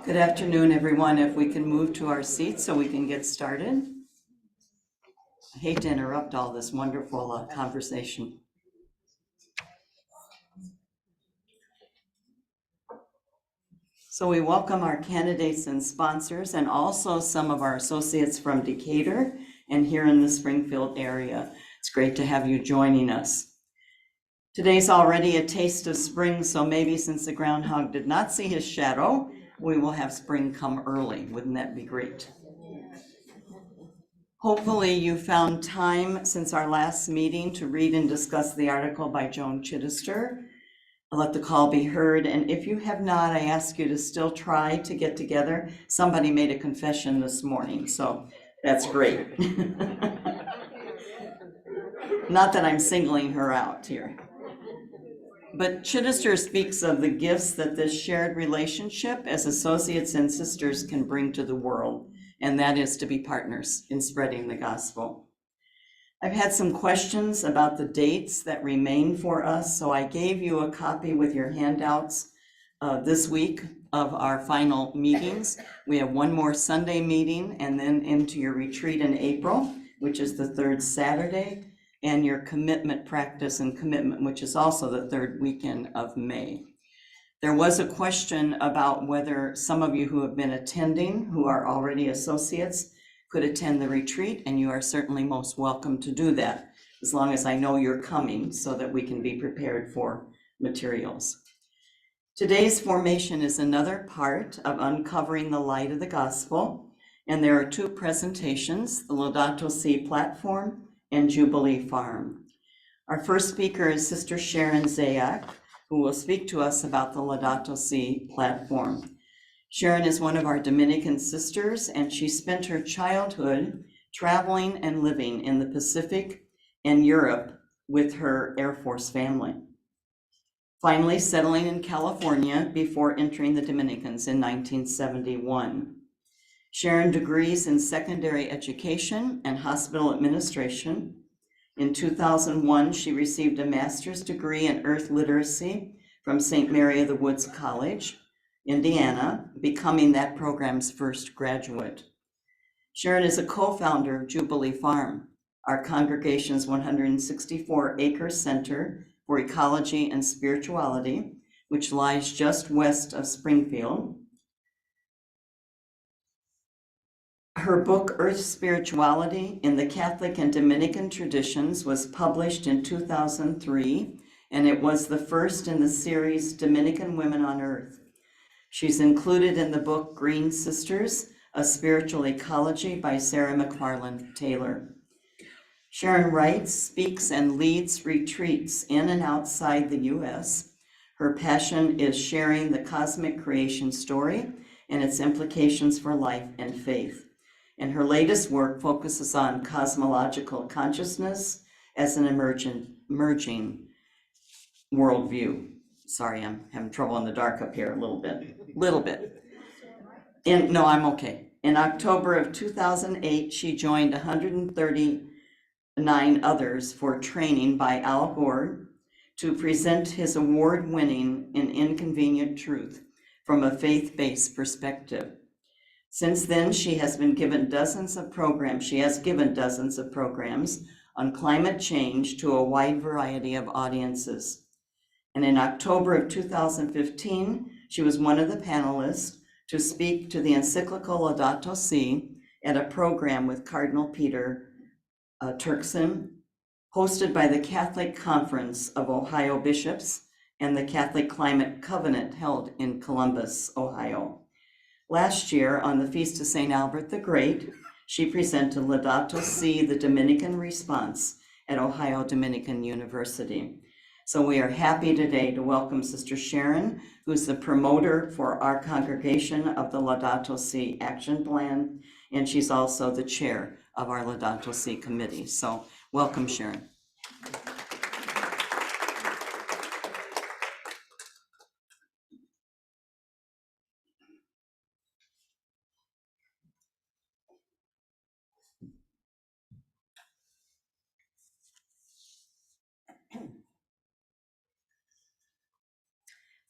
Good afternoon, everyone. If we can move to our seats so we can get started. I hate to interrupt all this wonderful conversation. So we welcome our candidates and sponsors and also some of our associates from Decatur and here in the Springfield area. It's great to have you joining us. Today's already a taste of spring, so maybe since the groundhog did not see his shadow, we will have spring come early. Wouldn't that be great? Hopefully you found time since our last meeting to read and discuss the article by Joan Chittister, Let the Call Be Heard. And if you have not, I ask you to still try to get together. Somebody made a confession this morning, so that's great. Not that I'm singling her out here. But Chittister speaks of the gifts that this shared relationship as associates and sisters can bring to the world, and that is to be partners in spreading the gospel. I've had some questions about the dates that remain for us, so I gave you a copy with your handouts this week of our final meetings. We have one more Sunday meeting and then into your retreat in April, which is the third Saturday, and your commitment practice and commitment, which is also the third weekend of May. There was a question about whether some of you who have been attending, who are already associates, could attend the retreat, and you are certainly most welcome to do that, as long as I know you're coming so that we can be prepared for materials. Today's formation is another part of uncovering the light of the gospel, and there are two presentations, the Laudato Si platform and Jubilee Farm. Our first speaker is Sister Sharon Zayac, who will speak to us about the Laudato Si platform. Sharon is one of our Dominican sisters, and she spent her childhood traveling and living in the Pacific and Europe with her Air Force family, finally settling in California before entering the Dominicans in 1971. Sharon degrees in secondary education and hospital administration. In 2001, she received a master's degree in earth literacy from St. Mary of the Woods College, Indiana, becoming that program's first graduate. Sharon is a co-founder of Jubilee Farm, our congregation's 164-acre center for ecology and spirituality, which lies just west of Springfield. Her book, Earth Spirituality in the Catholic and Dominican Traditions, was published in 2003, and it was the first in the series Dominican Women on Earth. She's included in the book Green Sisters, A Spiritual Ecology by Sarah McFarland Taylor. Sharon writes, speaks, and leads retreats in and outside the U.S. Her passion is sharing the cosmic creation story and its implications for life and faith. And her latest work focuses on cosmological consciousness as an emerging worldview. Sorry, I'm having trouble in the dark up here a little bit. No, I'm okay. In October of 2008, she joined 139 others for training by Al Gore to present his award-winning In Inconvenient Truth from a faith-based perspective. Since then, she has given dozens of programs on climate change to a wide variety of audiences. And in October of 2015, she was one of the panelists to speak to the encyclical Laudato Si at a program with Cardinal Peter Turkson, hosted by the Catholic Conference of Ohio Bishops and the Catholic Climate Covenant held in Columbus, Ohio. Last year, on the Feast of St. Albert the Great, she presented Laudato Si, the Dominican Response at Ohio Dominican University. So we are happy today to welcome Sister Sharon, who's the promoter for our congregation of the Laudato Si Action Plan, and she's also the chair of our Laudato Si committee. So welcome, Sharon.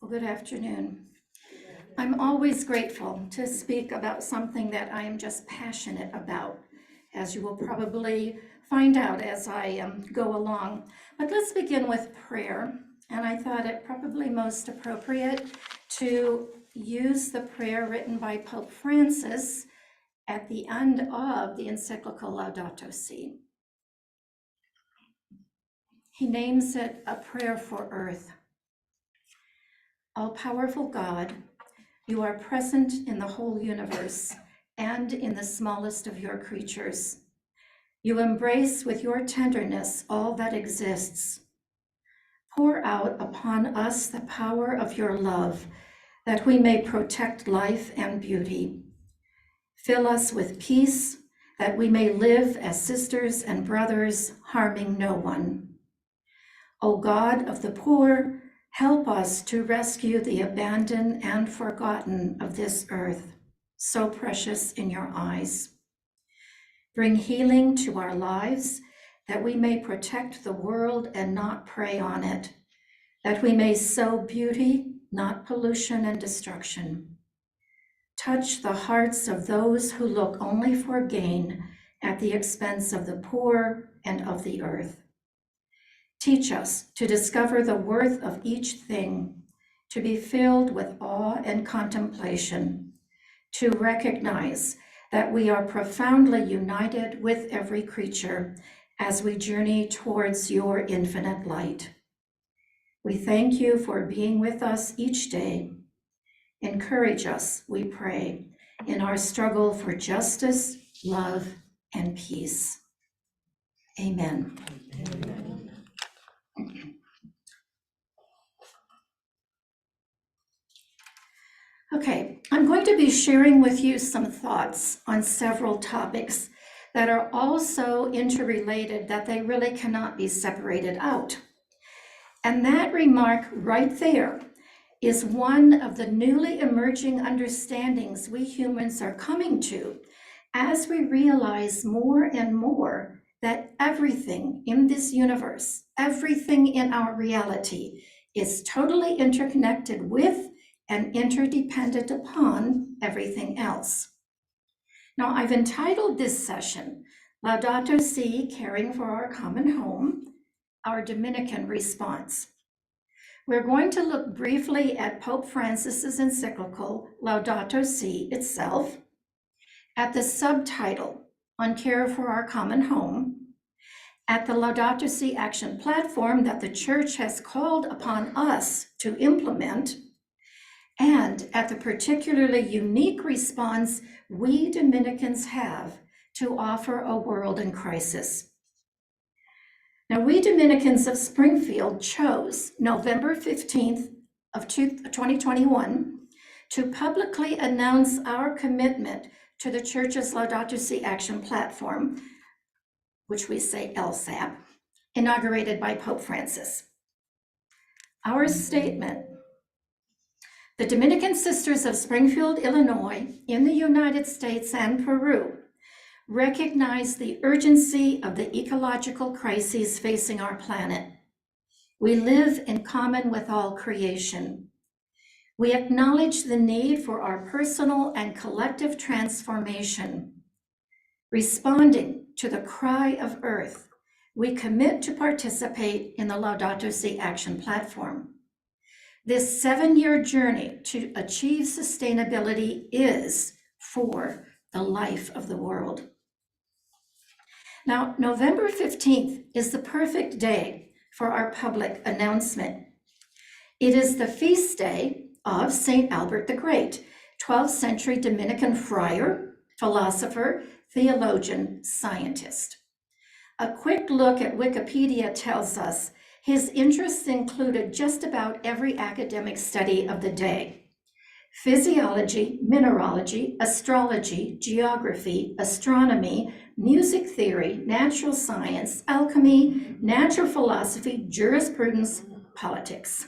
Well, good afternoon. I'm always grateful to speak about something that I am just passionate about, as you will probably find out as I go along. But let's begin with prayer. And I thought it probably most appropriate to use the prayer written by Pope Francis at the end of the encyclical Laudato Si. He names it a prayer for earth. All-powerful God, you are present in the whole universe and in the smallest of your creatures. You embrace with your tenderness all that exists. Pour out upon us the power of your love, that we may protect life and beauty. Fill us with peace, that we may live as sisters and brothers, harming no one. O God of the poor, help us to rescue the abandoned and forgotten of this earth, so precious in your eyes. Bring healing to our lives, that we may protect the world and not prey on it, that we may sow beauty, not pollution and destruction. Touch the hearts of those who look only for gain at the expense of the poor and of the earth. Teach us to discover the worth of each thing, to be filled with awe and contemplation, to recognize that we are profoundly united with every creature as we journey towards your infinite light. We thank you for being with us each day. Encourage us, we pray, in our struggle for justice, love, and peace. Amen. Amen. Okay, I'm going to be sharing with you some thoughts on several topics that are all so interrelated that they really cannot be separated out. And that remark right there is one of the newly emerging understandings we humans are coming to as we realize more and more that everything in this universe, everything in our reality is totally interconnected with and interdependent upon everything else. Now, I've entitled this session, Laudato Si, Caring for Our Common Home, Our Dominican Response. We're going to look briefly at Pope Francis's encyclical, Laudato Si itself, at the subtitle on Care for Our Common Home, at the Laudato Si action platform that the Church has called upon us to implement, and at the particularly unique response we Dominicans have to offer a world in crisis. Now, we Dominicans of Springfield chose November 15th of 2021 to publicly announce our commitment to the Church's Laudato Si action platform, which we say LSAP, inaugurated by Pope Francis. Our statement: the Dominican Sisters of Springfield, Illinois, in the United States and Peru, recognize the urgency of the ecological crises facing our planet. We live in common with all creation. We acknowledge the need for our personal and collective transformation. Responding to the cry of Earth, we commit to participate in the Laudato Si action platform. This 7-year journey to achieve sustainability is for the life of the world. Now, November 15th is the perfect day for our public announcement. It is the feast day of St. Albert the Great, 12th century Dominican friar, philosopher, theologian, scientist. A quick look at Wikipedia tells us his interests included just about every academic study of the day. physiology, mineralogy, astrology, geography, astronomy, music theory, natural science, alchemy, natural philosophy, jurisprudence, politics.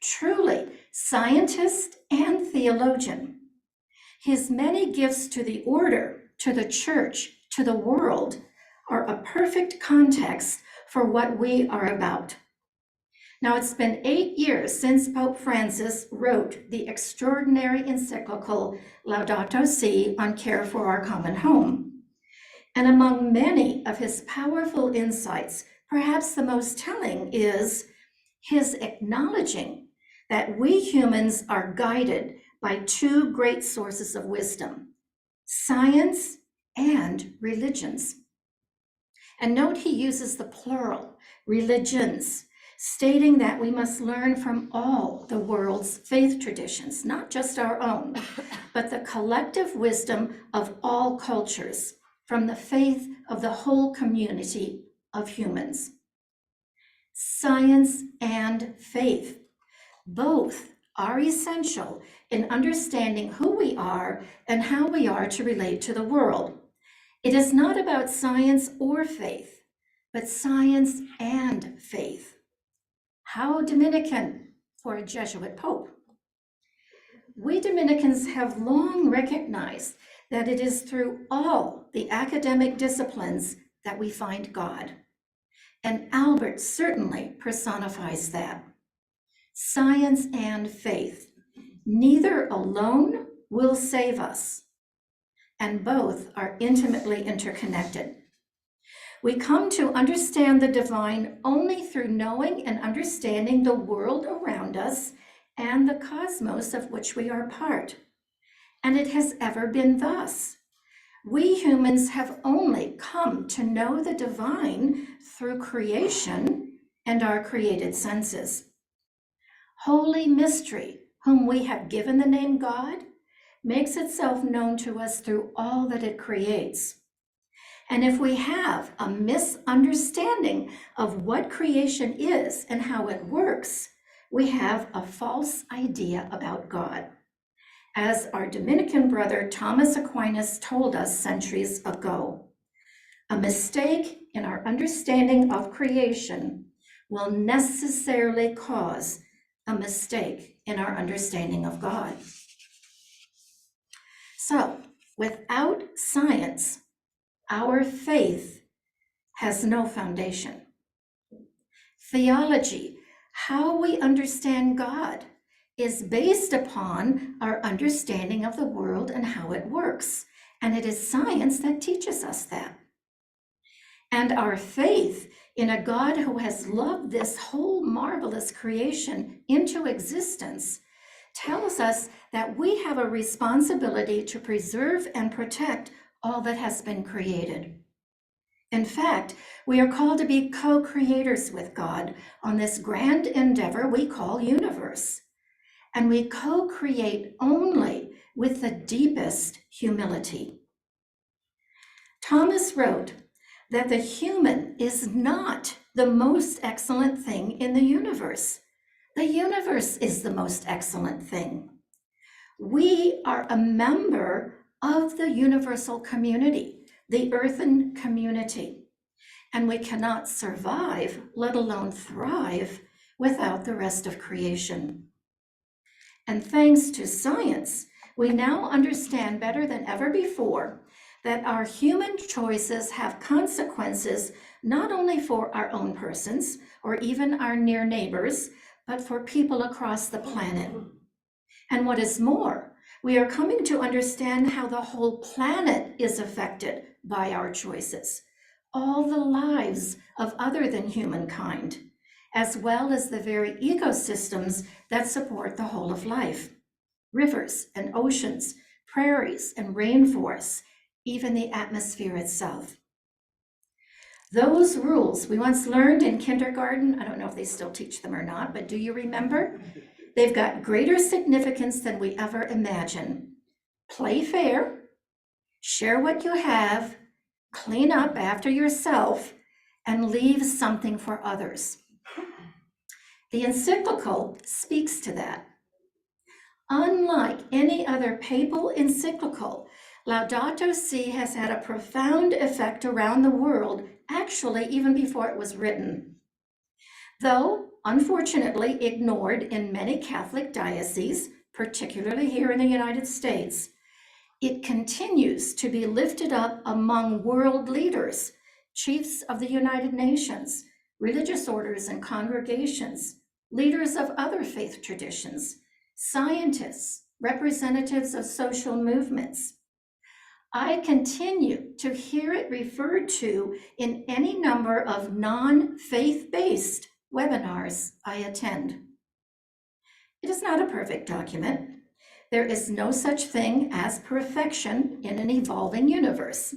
Truly, scientist and theologian. His many gifts to the order, to the church, to the world are a perfect context for what we are about. Now, it's been 8 years since Pope Francis wrote the extraordinary encyclical Laudato Si on care for our common home. And among many of his powerful insights, perhaps the most telling is his acknowledging that we humans are guided by two great sources of wisdom, science and religions. And note he uses the plural, religions, stating that we must learn from all the world's faith traditions, not just our own, but the collective wisdom of all cultures, from the faith of the whole community of humans. Science and faith, both are essential in understanding who we are and how we are to relate to the world. It is not about science or faith, but science and faith. How Dominican for a Jesuit pope. We Dominicans have long recognized that it is through all the academic disciplines that we find God. And Albert certainly personifies that. Science and faith, neither alone will save us, and both are intimately interconnected. We come to understand the divine only through knowing and understanding the world around us and the cosmos of which we are part. And it has ever been thus. We humans have only come to know the divine through creation and our created senses. Holy mystery, whom we have given the name God, makes itself known to us through all that it creates. And if we have a misunderstanding of what creation is and how it works, we have a false idea about God. As our Dominican brother Thomas Aquinas told us centuries ago, a mistake in our understanding of creation will necessarily cause a mistake in our understanding of God. So, without science, our faith has no foundation. Theology, how we understand God, is based upon our understanding of the world and how it works. And it is science that teaches us that. And our faith in a God who has loved this whole marvelous creation into existence tells us that we have a responsibility to preserve and protect all that has been created. In fact, we are called to be co-creators with God on this grand endeavor we call universe. And we co-create only with the deepest humility. Thomas wrote that the human is not the most excellent thing in the universe. The universe is the most excellent thing. We are a member of the universal community, the earthen community, and we cannot survive, let alone thrive, without the rest of creation. And thanks to science, we now understand better than ever before that our human choices have consequences not only for our own persons or even our near neighbors, but for people across the planet. And what is more, we are coming to understand how the whole planet is affected by our choices, all the lives of other than humankind, as well as the very ecosystems that support the whole of life. Rivers and oceans, prairies and rainforests, even the atmosphere itself. Those rules we once learned in kindergarten, I don't know if they still teach them or not, but do you remember? They've got greater significance than we ever imagine. Play fair, share what you have, clean up after yourself, and leave something for others. The encyclical speaks to that. Unlike any other papal encyclical, Laudato Si has had a profound effect around the world, actually even before it was written. Though unfortunately ignored in many Catholic dioceses, particularly here in the United States, it continues to be lifted up among world leaders, chiefs of the United Nations, religious orders and congregations, leaders of other faith traditions, scientists, representatives of social movements. I continue to hear it referred to in any number of non-faith-based webinars I attend. It is not a perfect document. There is no such thing as perfection in an evolving universe,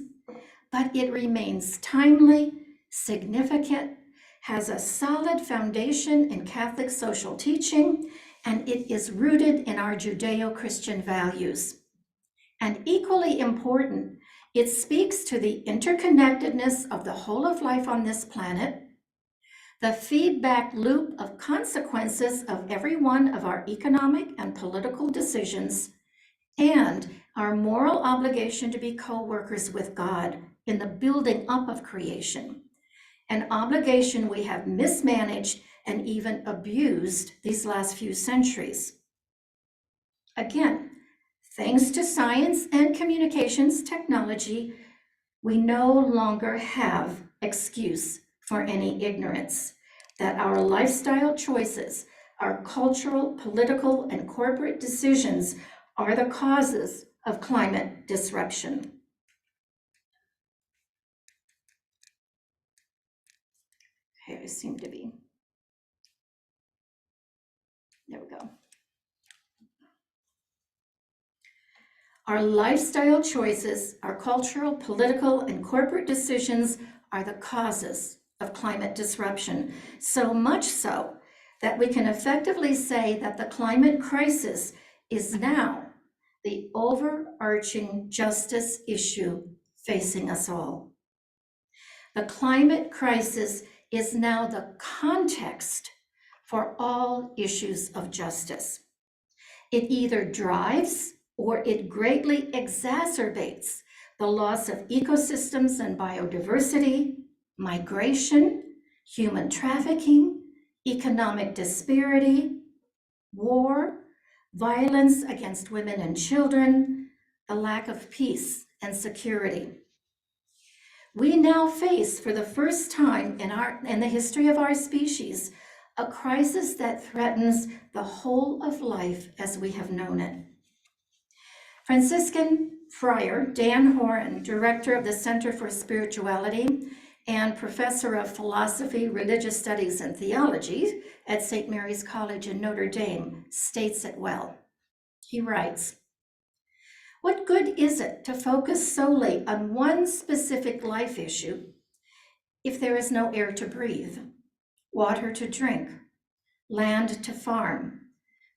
but it remains timely, significant, has a solid foundation in Catholic social teaching, and it is rooted in our Judeo-Christian values. And equally important, it speaks to the interconnectedness of the whole of life on this planet, the feedback loop of consequences of every one of our economic and political decisions, and our moral obligation to be co-workers with God in the building up of creation, an obligation we have mismanaged and even abused these last few centuries. Again, thanks to science and communications technology, we no longer have excuse for any ignorance, that our lifestyle choices, our cultural, political, and corporate decisions are the causes of climate disruption. Okay, I seem to be, there we go. Our lifestyle choices, our cultural, political, and corporate decisions are the causes of climate disruption, so much so that we can effectively say that the climate crisis is now the overarching justice issue facing us all. The climate crisis is now the context for all issues of justice. It either drives or it greatly exacerbates the loss of ecosystems and biodiversity, migration, human trafficking, economic disparity, war, violence against women and children, the lack of peace and security. We now face, for the first time in the history of our species, a crisis that threatens the whole of life as we have known it. Franciscan Friar Dan Horan, director of the Center for Spirituality and professor of philosophy, religious studies, and theology at St. Mary's College in Notre Dame, states it well. He writes, "What good is it to focus solely on one specific life issue if there is no air to breathe, water to drink, land to farm,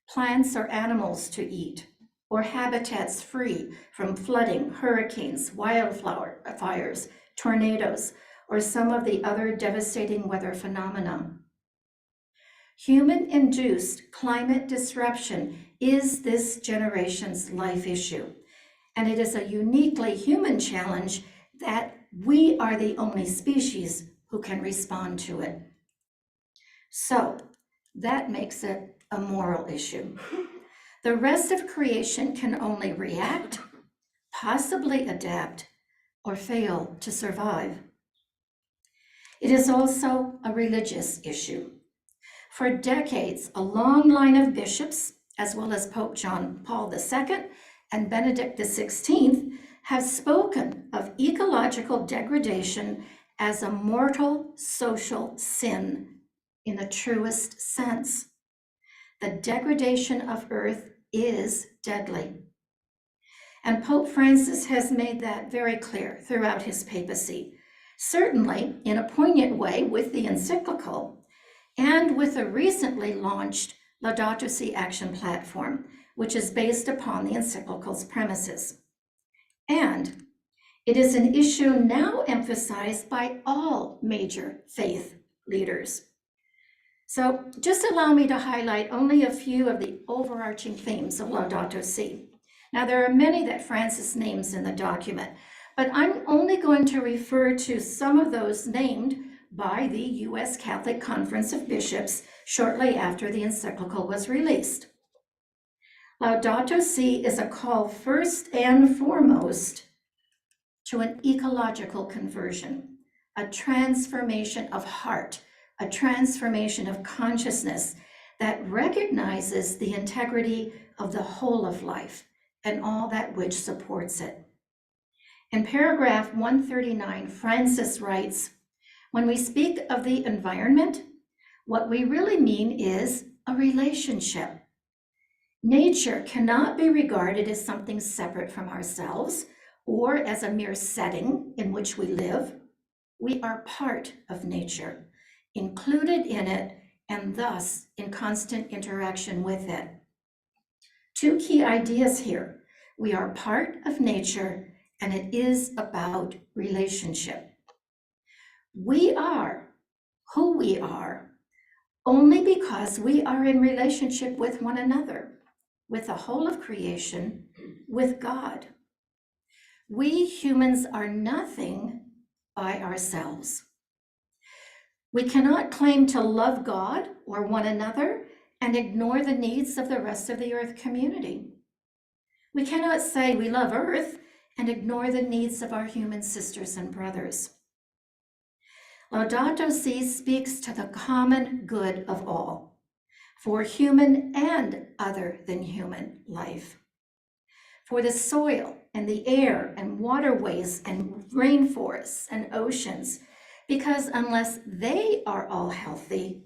plants or animals to eat, or habitats free from flooding, hurricanes, wildfires, tornadoes, or some of the other devastating weather phenomena? Human-induced climate disruption is this generation's life issue, and it is a uniquely human challenge that we are the only species who can respond to it." So that makes it a moral issue. The rest of creation can only react, possibly adapt, or fail to survive. It is also a religious issue. For decades, a long line of bishops, as well as Pope John Paul II and Benedict XVI, have spoken of ecological degradation as a mortal social sin in the truest sense. The degradation of Earth is deadly. And Pope Francis has made that very clear throughout his papacy, certainly in a poignant way with the encyclical and with the recently launched Laudato Si action platform, which is based upon the encyclical's premises. And it is an issue now emphasized by all major faith leaders. So just allow me to highlight only a few of the overarching themes of Laudato Si. Now, there are many that Francis names in the document, but I'm only going to refer to some of those named by the U.S. Catholic Conference of Bishops shortly after the encyclical was released. Laudato Si is a call first and foremost to an ecological conversion, a transformation of heart, a transformation of consciousness that recognizes the integrity of the whole of life and all that which supports it. In paragraph 139, Francis writes, "When we speak of the environment, what we really mean is a relationship. Nature cannot be regarded as something separate from ourselves or as a mere setting in which we live. We are part of nature, included in it, and thus in constant interaction with it." Two key ideas here. We are part of nature, and it is about relationship. We are who we are only because we are in relationship with one another, with the whole of creation, with God. We humans are nothing by ourselves. We cannot claim to love God or one another and ignore the needs of the rest of the earth community. We cannot say we love Earth and ignore the needs of our human sisters and brothers. Laudato Si speaks to the common good of all, for human and other than human life, for the soil and the air and waterways and rainforests and oceans, because unless they are all healthy,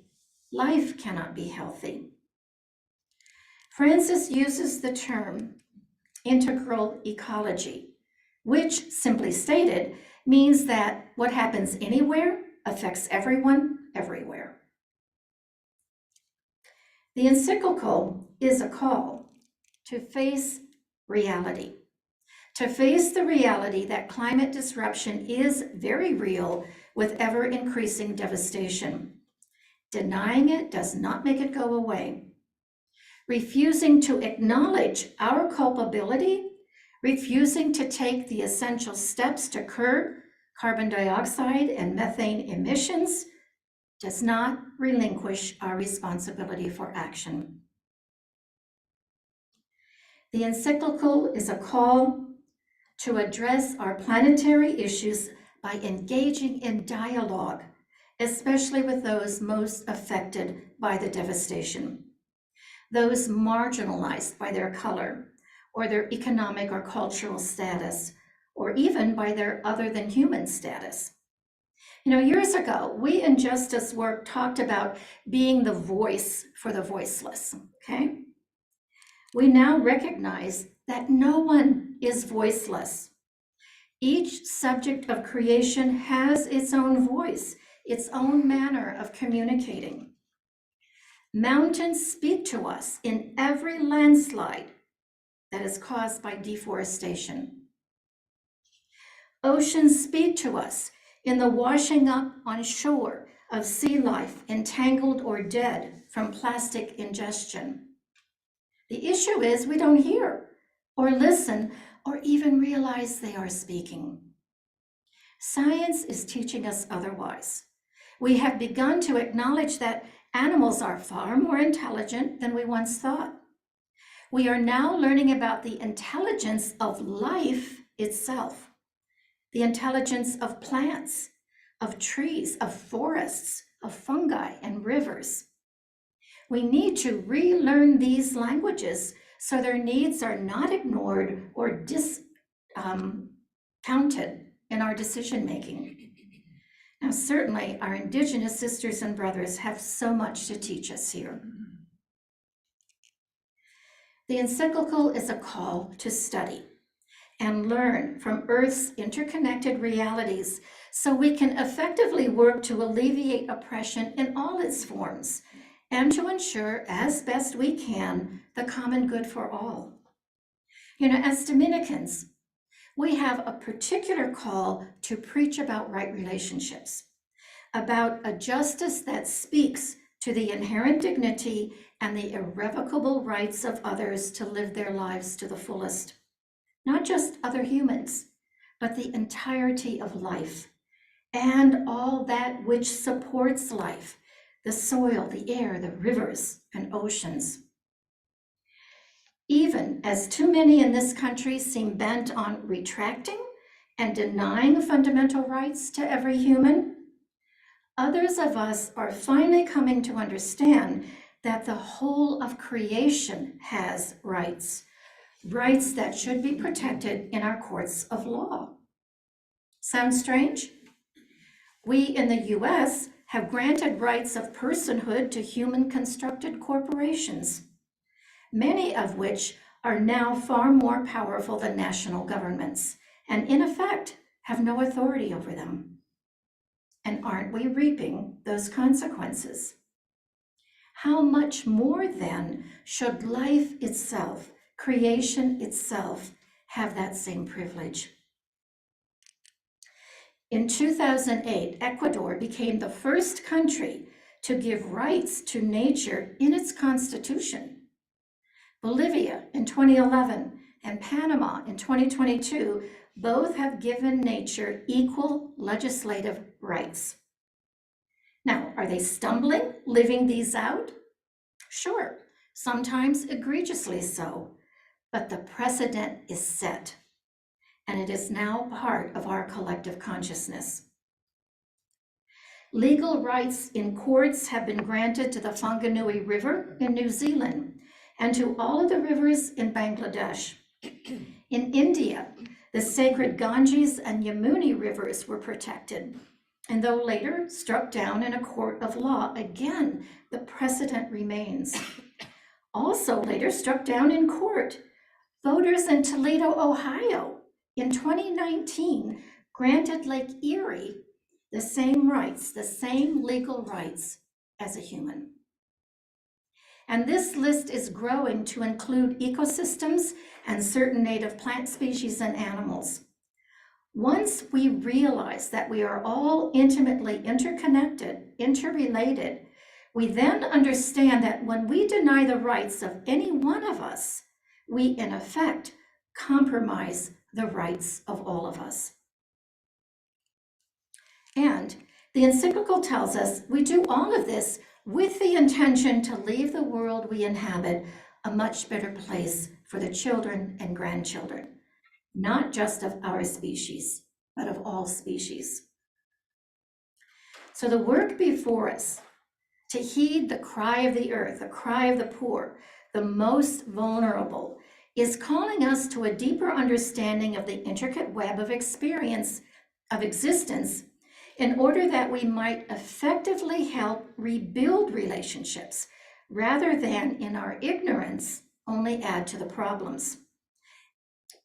life cannot be healthy. Francis uses the term integral ecology, which, simply stated, means that what happens anywhere affects everyone, everywhere. The encyclical is a call to face reality, to face the reality that climate disruption is very real with ever-increasing devastation. Denying it does not make it go away. Refusing to acknowledge our culpability, refusing to take the essential steps to curb carbon dioxide and methane emissions does not relinquish our responsibility for action. The encyclical is a call to address our planetary issues by engaging in dialogue, especially with those most affected by the devastation, those marginalized by their color or their economic or cultural status, or even by their other than human status. You know, years ago, we in justice work talked about being the voice for the voiceless, okay? We now recognize that no one is voiceless. Each subject of creation has its own voice, its own manner of communicating. Mountains speak to us in every landslide that is caused by deforestation. Oceans speak to us in the washing up on shore of sea life entangled or dead from plastic ingestion. The issue is we don't hear or listen or even realize they are speaking. Science is teaching us otherwise. We have begun to acknowledge that animals are far more intelligent than we once thought. We are now learning about the intelligence of life itself, the intelligence of plants, of trees, of forests, of fungi and rivers. We need to relearn these languages so their needs are not ignored or discounted in our decision-making. Now, certainly our Indigenous sisters and brothers have so much to teach us here. The encyclical is a call to study and learn from Earth's interconnected realities so we can effectively work to alleviate oppression in all its forms and to ensure, as best we can, the common good for all. You know, as Dominicans, we have a particular call to preach about right relationships, about a justice that speaks to the inherent dignity and the irrevocable rights of others to live their lives to the fullest. Not just other humans, but the entirety of life and all that which supports life, the soil, the air, the rivers, and oceans. Even as too many in this country seem bent on retracting and denying fundamental rights to every human, others of us are finally coming to understand that the whole of creation has rights, rights that should be protected in our courts of law. Sound strange? We in the US have granted rights of personhood to human-constructed corporations, many of which are now far more powerful than national governments, and in effect have no authority over them. And aren't we reaping those consequences? How much more then should life itself, creation itself, have that same privilege? In 2008, Ecuador became the first country to give rights to nature in its constitution. Bolivia in 2011 and Panama in 2022 both have given nature equal legislative rights. Now, are they stumbling living these out? Sure, sometimes egregiously so, but the precedent is set, and it is now part of our collective consciousness. Legal rights in courts have been granted to the Whanganui River in New Zealand and to all of the rivers in Bangladesh. In India, the sacred Ganges and Yamuni rivers were protected, and though later struck down in a court of law, again, the precedent remains. Also later struck down in court, voters in Toledo, Ohio, in 2019 granted Lake Erie the same rights, the same legal rights as a human. And this list is growing to include ecosystems and certain native plant species and animals. Once we realize that we are all intimately interconnected, interrelated, we then understand that when we deny the rights of any one of us, we in effect compromise the rights of all of us. And the encyclical tells us we do all of this with the intention to leave the world we inhabit a much better place for the children and grandchildren, not just of our species, but of all species. So the work before us, to heed the cry of the earth, the cry of the poor, the most vulnerable, is calling us to a deeper understanding of the intricate web of experience, of existence, in order that we might effectively help rebuild relationships, rather than in our ignorance only add to the problems.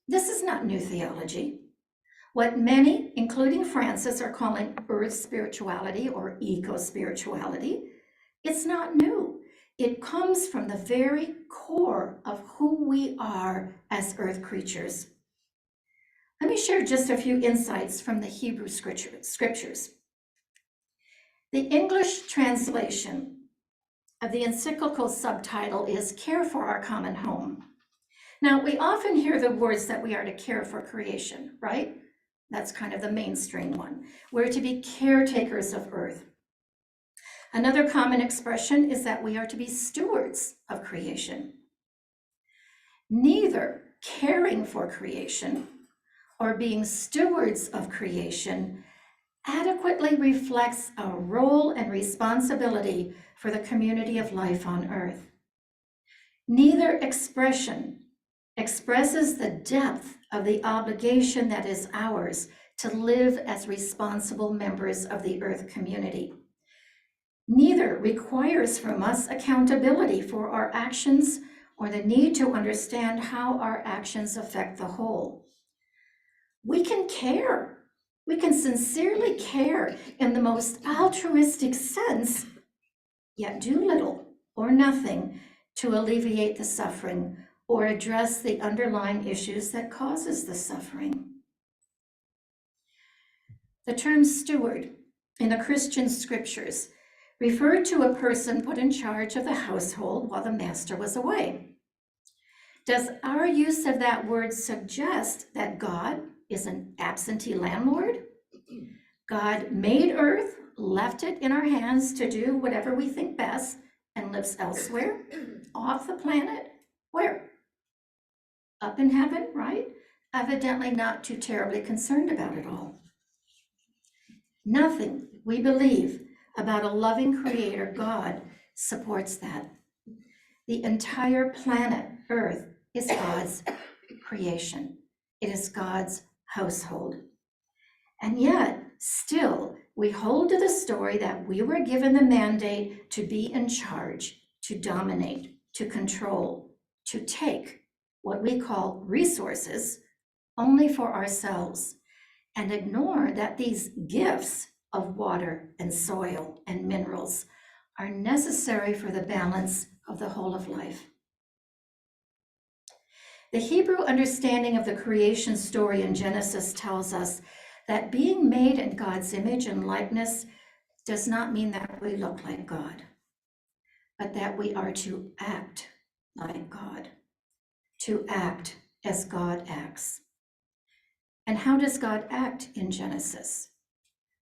This is not new theology. What many, including Francis, are calling earth spirituality or eco-spirituality, it's not new. It comes from the very core of who we are as earth creatures. Let me share just a few insights from the Hebrew scriptures. The English translation of the encyclical subtitle is Care for Our Common Home. Now, we often hear the words that we are to care for creation, right? That's kind of the mainstream one. We're to be caretakers of earth. Another common expression is that we are to be stewards of creation. Neither caring for creation or being stewards of creation adequately reflects our role and responsibility for the community of life on earth. Neither expression expresses the depth of the obligation that is ours to live as responsible members of the earth community. Neither requires from us accountability for our actions or the need to understand how our actions affect the whole. We can care. We can sincerely care in the most altruistic sense, yet do little or nothing to alleviate the suffering or address the underlying issues that causes the suffering. The term steward in the Christian scriptures referred to a person put in charge of the household while the master was away. Does our use of that word suggest that God is an absentee landlord? God made earth, left it in our hands to do whatever we think best, and lives elsewhere, off the planet? Where? Up in heaven, right? Evidently not too terribly concerned about it all. Nothing we believe about a loving creator, God, supports that. The entire planet, Earth, is God's creation. It is God's household. And yet, still, we hold to the story that we were given the mandate to be in charge, to dominate, to control, to take what we call resources only for ourselves, and ignore that these gifts of water and soil and minerals are necessary for the balance of the whole of life. The Hebrew understanding of the creation story in Genesis tells us that being made in God's image and likeness does not mean that we look like God, but that we are to act like God, to act as God acts. And how does God act in Genesis?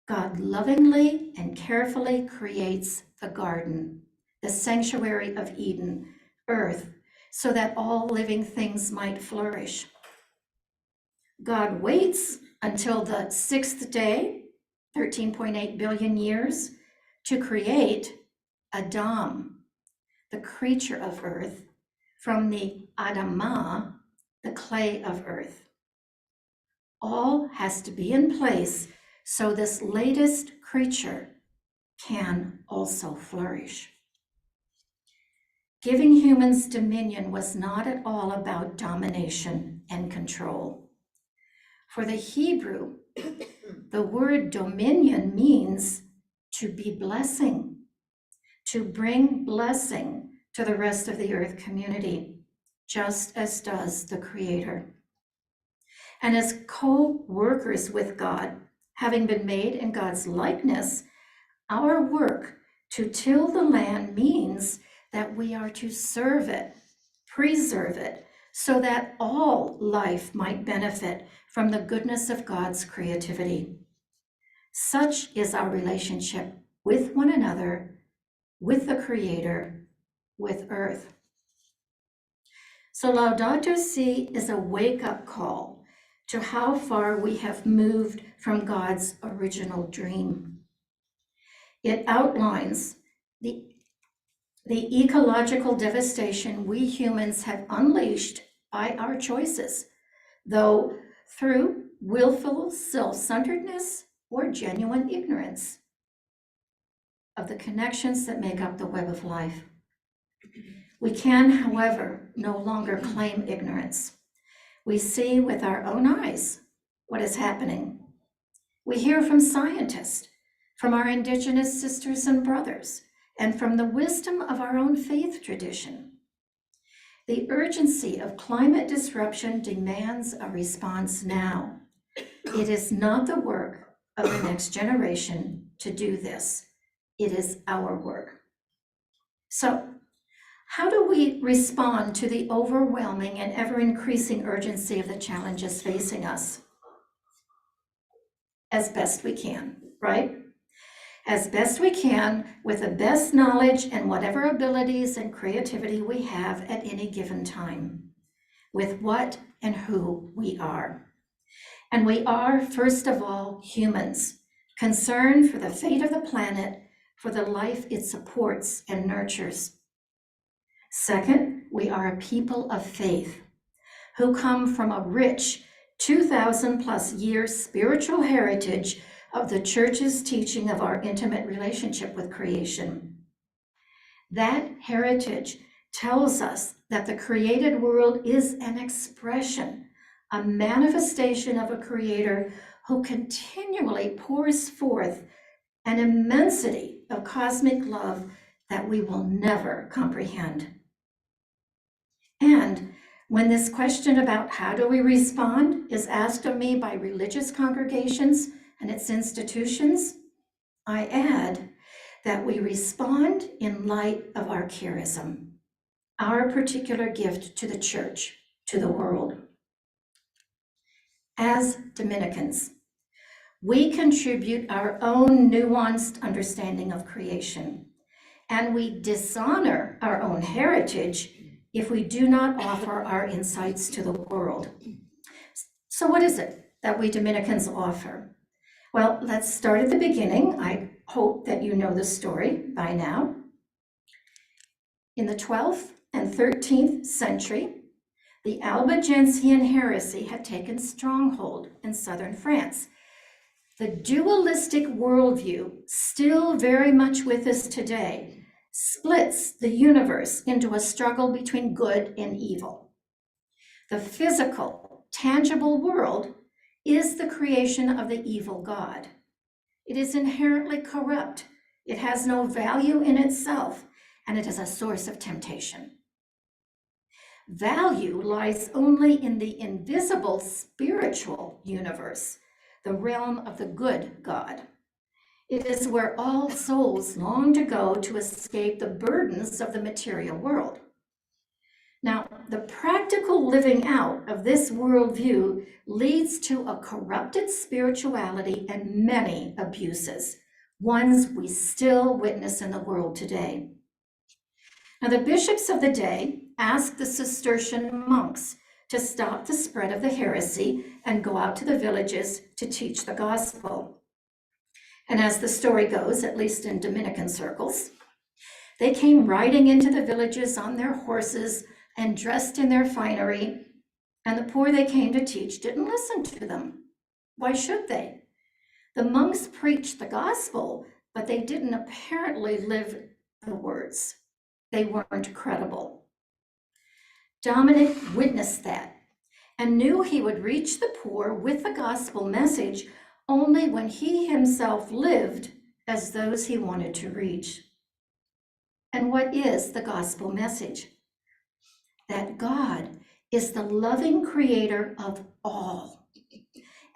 God lovingly and carefully creates the garden, the sanctuary of Eden, earth, so that all living things might flourish. God waits until the sixth day, 13.8 billion years, to create Adam, the creature of earth, from the Adamah, the clay of earth. All has to be in place so this latest creature can also flourish. Giving humans dominion was not at all about domination and control. For the Hebrew, the word dominion means to be blessing, to bring blessing to the rest of the earth community, just as does the Creator. And as co-workers with God, having been made in God's likeness, our work to till the land means that we are to serve it, preserve it, so that all life might benefit from the goodness of God's creativity. Such is our relationship with one another, with the Creator, with Earth. So Laudato Si is a wake-up call to how far we have moved from God's original dream. It outlines the ecological devastation we humans have unleashed by our choices, though through willful self-centeredness or genuine ignorance of the connections that make up the web of life. We can, however, no longer claim ignorance. We see with our own eyes what is happening. We hear from scientists, from our indigenous sisters and brothers, and from the wisdom of our own faith tradition. The urgency of climate disruption demands a response now. It is not the work of the next generation to do this. It is our work. So, how do we respond to the overwhelming and ever-increasing urgency of the challenges facing us? As best we can, right? As best we can with the best knowledge and whatever abilities and creativity we have at any given time, with what and who we are. And we are, first of all, humans, concerned for the fate of the planet, for the life it supports and nurtures. Second, we are a people of faith who come from a rich 2,000 plus year spiritual heritage of the church's teaching of our intimate relationship with creation. That heritage tells us that the created world is an expression, a manifestation of a creator who continually pours forth an immensity of cosmic love that we will never comprehend. And when this question about how do we respond is asked of me by religious congregations and its institutions, I add that we respond in light of our charism, our particular gift to the church, to the world. As Dominicans, we contribute our own nuanced understanding of creation, and we dishonor our own heritage if we do not offer our insights to the world. So what is it that we Dominicans offer? Well, let's start at the beginning. I hope that you know the story by now. In the 12th and 13th century, the Albigensian heresy had taken stronghold in southern France. The dualistic worldview, still very much with us today, splits the universe into a struggle between good and evil. The physical, tangible world is the creation of the evil God. It is inherently corrupt. It has no value in itself, and it is a source of temptation. Value lies only in the invisible spiritual universe, the realm of the good God. It is where all souls long to go to escape the burdens of the material world. Now, the practical living out of this worldview leads to a corrupted spirituality and many abuses, ones we still witness in the world today. Now, the bishops of the day asked the Cistercian monks to stop the spread of the heresy and go out to the villages to teach the gospel. And as the story goes, at least in Dominican circles, they came riding into the villages on their horses and dressed in their finery, and the poor they came to teach didn't listen to them. Why should they? The monks preached the gospel, but they didn't apparently live the words. They weren't credible. Dominic witnessed that and knew he would reach the poor with the gospel message only when he himself lived as those he wanted to reach. And what is the gospel message? That God is the loving creator of all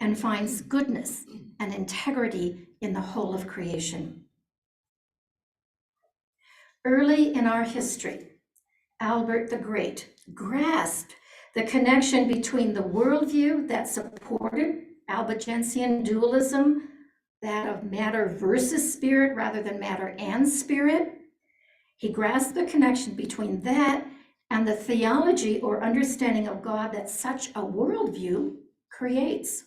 and finds goodness and integrity in the whole of creation. Early in our history, Albert the Great grasped the connection between the worldview that supported Albigensian dualism, that of matter versus spirit rather than matter and spirit. He grasped the connection between that and the theology or understanding of God that such a worldview creates.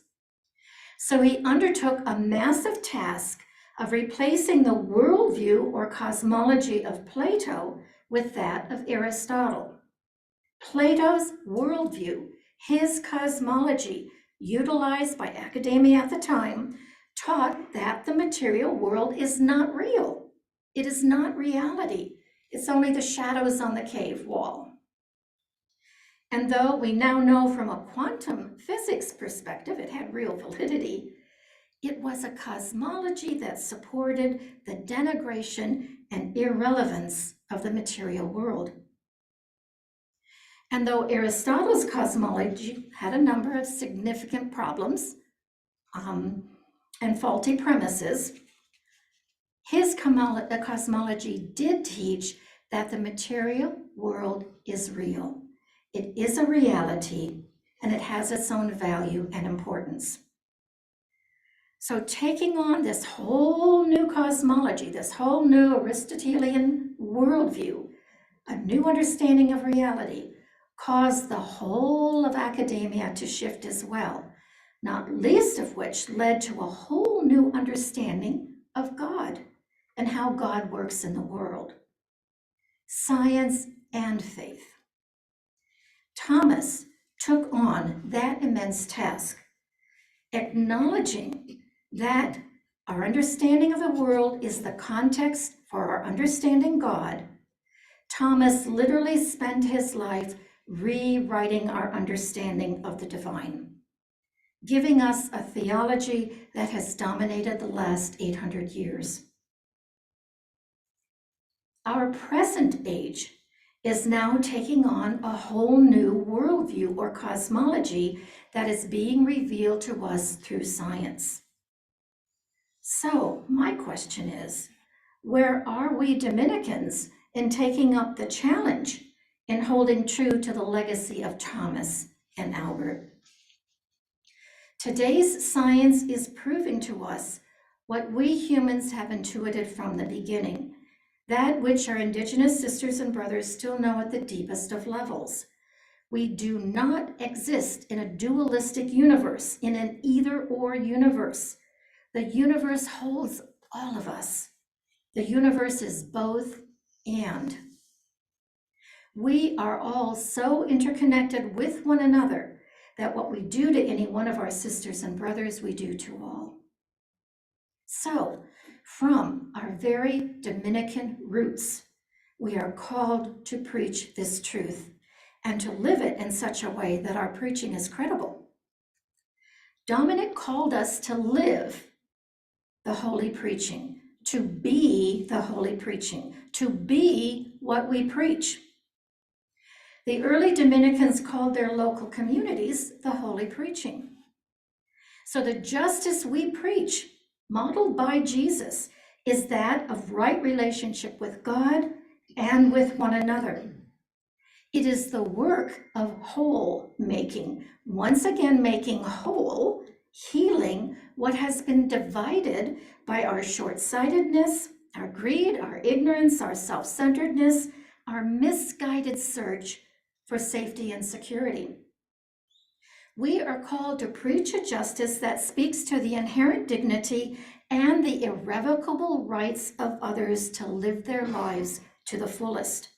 So he undertook a massive task of replacing the worldview or cosmology of Plato with that of Aristotle. Plato's worldview, his cosmology, utilized by academia at the time, taught that the material world is not real. It is not reality. It's only the shadows on the cave wall. And though we now know from a quantum physics perspective it had real validity, it was a cosmology that supported the denigration and irrelevance of the material world. And though Aristotle's cosmology had a number of significant problems and faulty premises, his cosmology did teach that the material world is real. It is a reality, and it has its own value and importance. So taking on this whole new cosmology, this whole new Aristotelian worldview, a new understanding of reality, caused the whole of academia to shift as well, not least of which led to a whole new understanding of God and how God works in the world. Science and faith. Thomas took on that immense task, acknowledging that our understanding of the world is the context for our understanding God. Thomas literally spent his life rewriting our understanding of the divine, giving us a theology that has dominated the last 800 years. Our present age is now taking on a whole new worldview or cosmology that is being revealed to us through science. So my question is, Where are we Dominicans in taking up the challenge in holding true to the legacy of Thomas and Albert? Today's science is proving to us what we humans have intuited from the beginning, that which our Indigenous sisters and brothers still know at the deepest of levels. We do not exist in a dualistic universe, in an either-or universe. The universe holds all of us. The universe is both and. We are all so interconnected with one another that what we do to any one of our sisters and brothers, we do to all. So, from our very Dominican roots, we are called to preach this truth and to live it in such a way that our preaching is credible. Dominic called us to live the holy preaching, to be the holy preaching, to be what we preach. The early Dominicans called their local communities the holy preaching. So the justice we preach, modeled by Jesus, is that of right relationship with God and with one another. It is the work of whole making, once again making whole, healing what has been divided by our short-sightedness, our greed, our ignorance, our self-centeredness, our misguided search for safety and security. We are called to preach a justice that speaks to the inherent dignity and the irrevocable rights of others to live their lives to the fullest.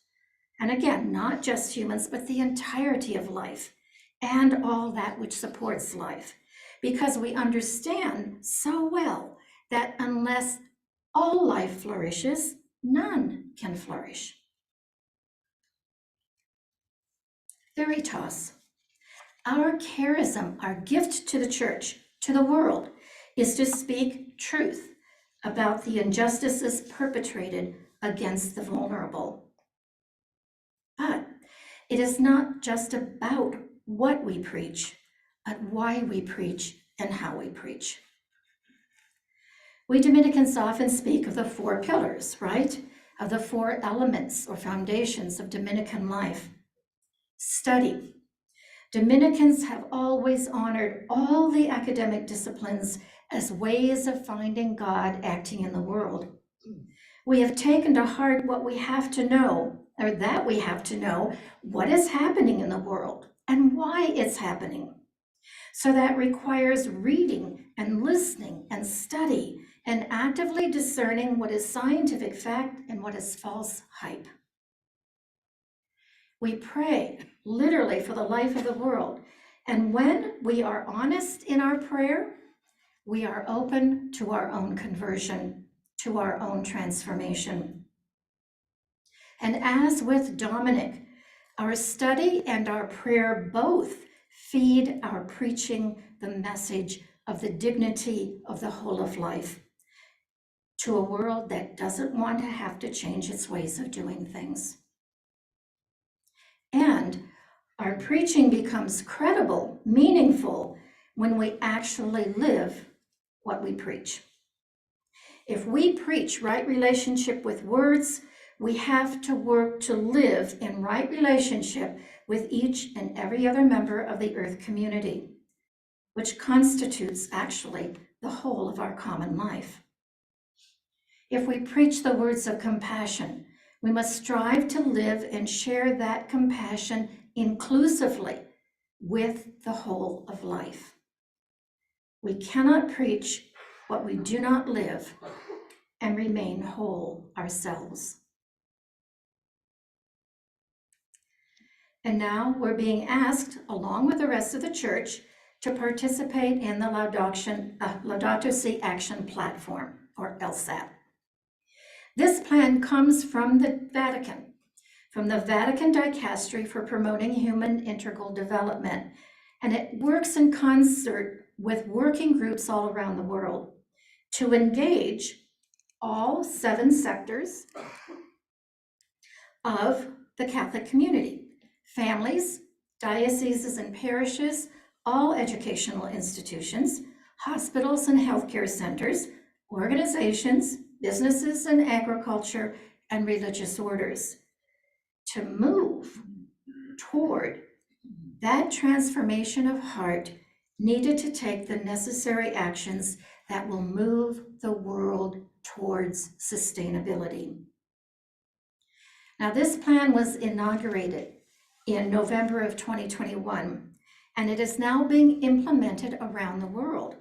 And again, not just humans, but the entirety of life and all that which supports life. Because we understand so well that unless all life flourishes, none can flourish. Veritas. Our charism, our gift to the church, to the world, is to speak truth about the injustices perpetrated against the vulnerable. But it is not just about what we preach, but why we preach and how we preach. We Dominicans often speak of the 4 pillars, right? Of the 4 elements or foundations of Dominican life. Study. Dominicans have always honored all the academic disciplines as ways of finding God acting in the world. We have taken to heart what we have to know, or that we have to know what is happening in the world and why it's happening. So that requires reading and listening and study and actively discerning what is scientific fact and what is false hype. We pray literally for the life of the world. And when we are honest in our prayer, we are open to our own conversion, to our own transformation. And as with Dominic, our study and our prayer both feed our preaching the message of the dignity of the whole of life to a world that doesn't want to have to change its ways of doing things. And our preaching becomes credible, meaningful, when we actually live what we preach. If we preach right relationship with words, we have to work to live in right relationship with each and every other member of the earth community, which constitutes actually the whole of our common life. If we preach the words of compassion, we must strive to live and share that compassion inclusively with the whole of life. We cannot preach what we do not live and remain whole ourselves. And now we're being asked, along with the rest of the church, to participate in the Laudato Si Action Platform, or LSAT. This plan comes from the Vatican, from the Vatican Dicastery for Promoting Human Integral Development, and it works in concert with working groups all around the world to engage all 7 sectors of the Catholic community: families, dioceses and parishes, all educational institutions, hospitals and healthcare centers, organizations, businesses and agriculture, and religious orders. To move toward that transformation of heart needed to take the necessary actions that will move the world towards sustainability. Now, this plan was inaugurated in November of 2021, and it is now being implemented around the world.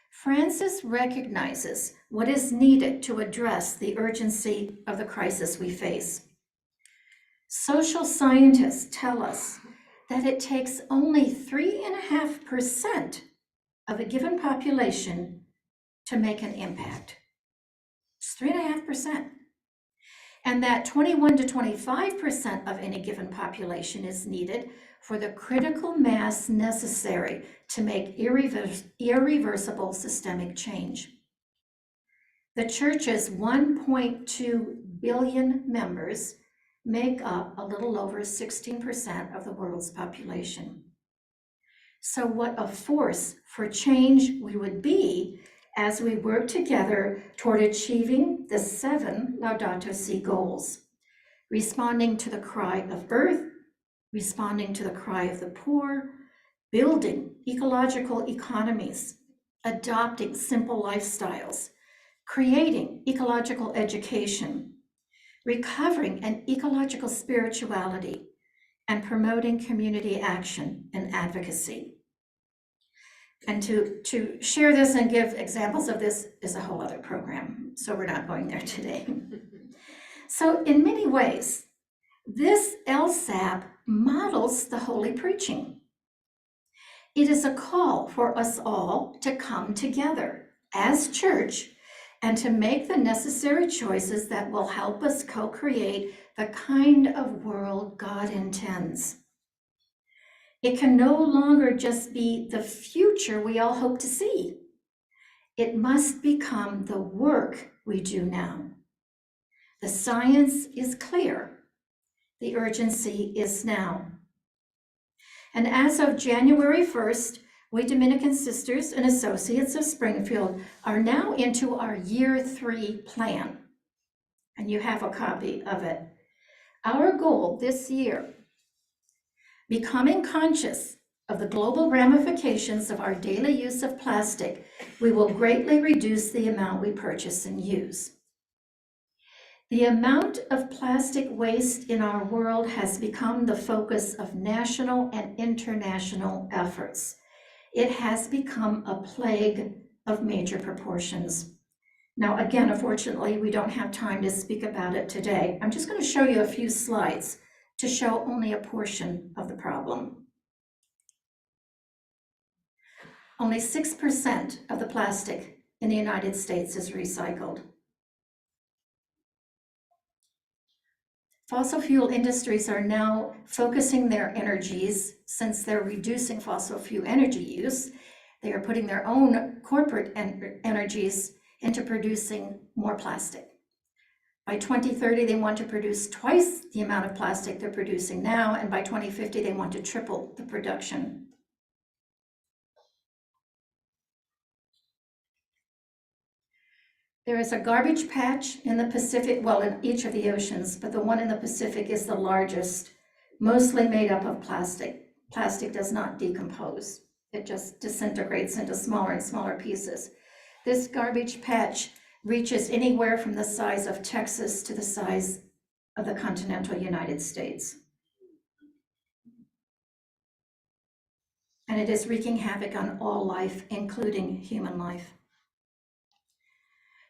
Francis recognizes what is needed to address the urgency of the crisis we face. Social scientists tell us that it takes only 3.5% of a given population to make an impact. It's 3.5%. And that 21 to 25% of any given population is needed for the critical mass necessary to make irreversible systemic change. The church's 1.2 billion members make up a little over 16% of the world's population. So what a force for change we would be as we work together toward achieving the 7 Laudato Si goals: responding to the cry of earth, responding to the cry of the poor, building ecological economies, adopting simple lifestyles, creating ecological education, recovering an ecological spirituality, and promoting community action and advocacy. And to share this and give examples of this is a whole other program, so we're not going there today. So in many ways, this LSAP models the holy preaching. It is a call for us all to come together as church and to make the necessary choices that will help us co-create the kind of world God intends. It can no longer just be the future we all hope to see. It must become the work we do now. The science is clear. The urgency is now. And as of January 1st, we Dominican Sisters and Associates of Springfield are now into our year 3 plan. And you have a copy of it. Our goal this year, becoming conscious of the global ramifications of our daily use of plastic, we will greatly reduce the amount we purchase and use. The amount of plastic waste in our world has become the focus of national and international efforts. It has become a plague of major proportions. Now, again, unfortunately, we don't have time to speak about it today. I'm just going to show you a few slides to show only a portion of the problem. Only 6% of the plastic in the United States is recycled. Fossil fuel industries are now focusing their energies, since they're reducing fossil fuel energy use, they are putting their own corporate energies into producing more plastic. By 2030, they want to produce twice the amount of plastic they're producing now, and by 2050, they want to triple the production. There is a garbage patch in the Pacific, well, in each of the oceans, but the one in the Pacific is the largest, mostly made up of plastic. Plastic does not decompose. It just disintegrates into smaller and smaller pieces. This garbage patch reaches anywhere from the size of Texas to the size of the continental United States. And it is wreaking havoc on all life, including human life.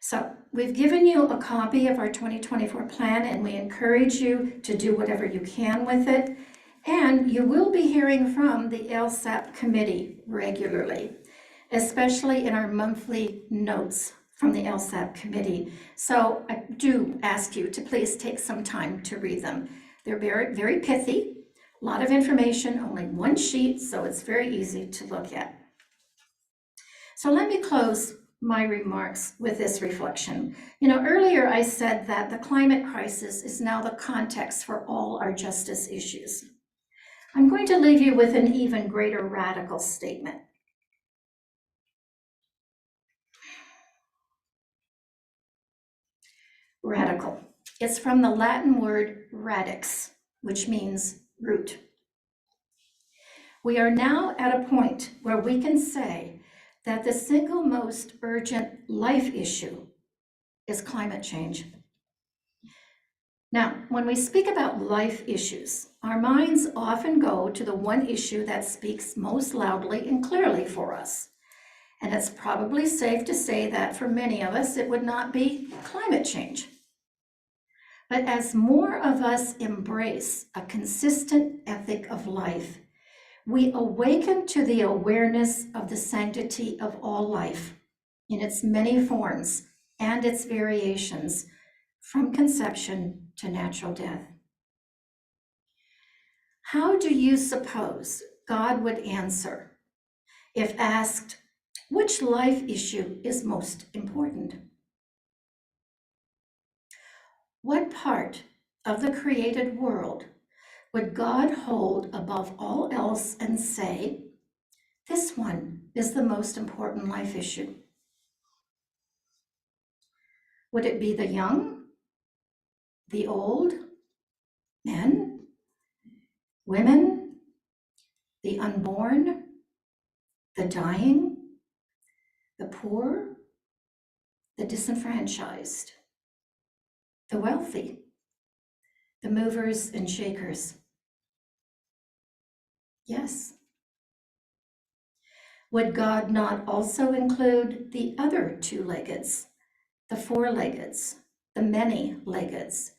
So we've given you a copy of our 2024 plan, and we encourage you to do whatever you can with it. And you will be hearing from the LSAP committee regularly, especially in our monthly notes from the LSAP committee. So I do ask you to please take some time to read them. They're very, very pithy, a lot of information, only one sheet, so it's very easy to look at. So let me close my remarks with this reflection. Earlier I said that the climate crisis is now the context for all our justice issues. I'm going to leave you with an even greater radical statement. radical. It's from the Latin word radix, which means root. We are now at a point where we can say that the single most urgent life issue is climate change. Now, when we speak about life issues, our minds often go to the one issue that speaks most loudly and clearly for us. And it's probably safe to say that for many of us, it would not be climate change. But as more of us embrace a consistent ethic of life, we awaken to the awareness of the sanctity of all life in its many forms and its variations, from conception to natural death. How do you suppose God would answer if asked, which life issue is most important? What part of the created world would God hold above all else and say, this one is the most important life issue? Would it be the young, the old, men, women, the unborn, the dying, the poor, the disenfranchised, the wealthy, the movers and shakers? Yes. Would God not also include the other two-leggeds, the four-leggeds, the many-leggeds,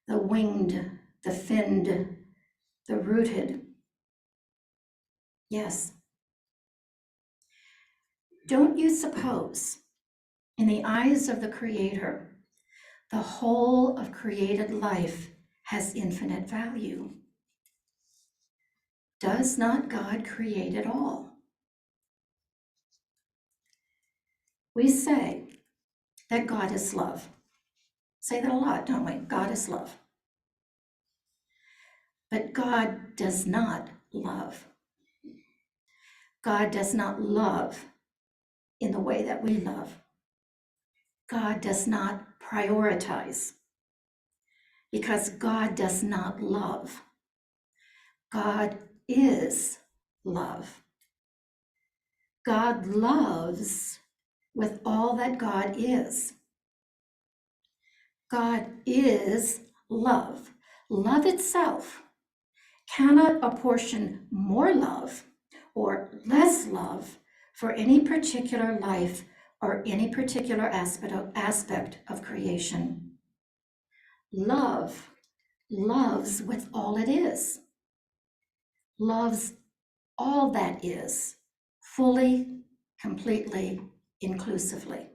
the winged, the finned, the rooted? Yes. Don't you suppose, in the eyes of the Creator, the whole of created life has infinite value? Does not God create it all? We say that God is love. Say that a lot, don't we? God is love. But God does not love. God does not love in the way that we love. God does not prioritize, because God does not love. God is love. God loves with all that God is. God is love. Love itself cannot apportion more love or less love for any particular life or any particular aspect of creation. Love loves with all it is, loves all that is, fully, completely, inclusively.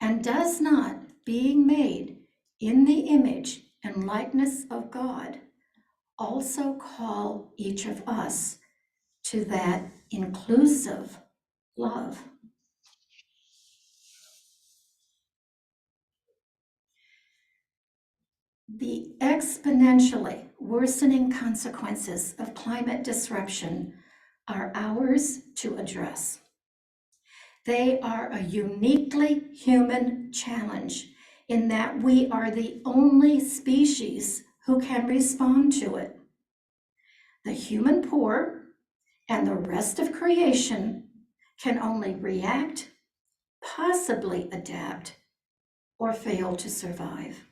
And does not, being made in the image and likeness of God, also call each of us to that inclusive love? The exponentially worsening consequences of climate disruption are ours to address. They are a uniquely human challenge in that we are the only species who can respond to it. The human poor and the rest of creation can only react, possibly adapt, or fail to survive.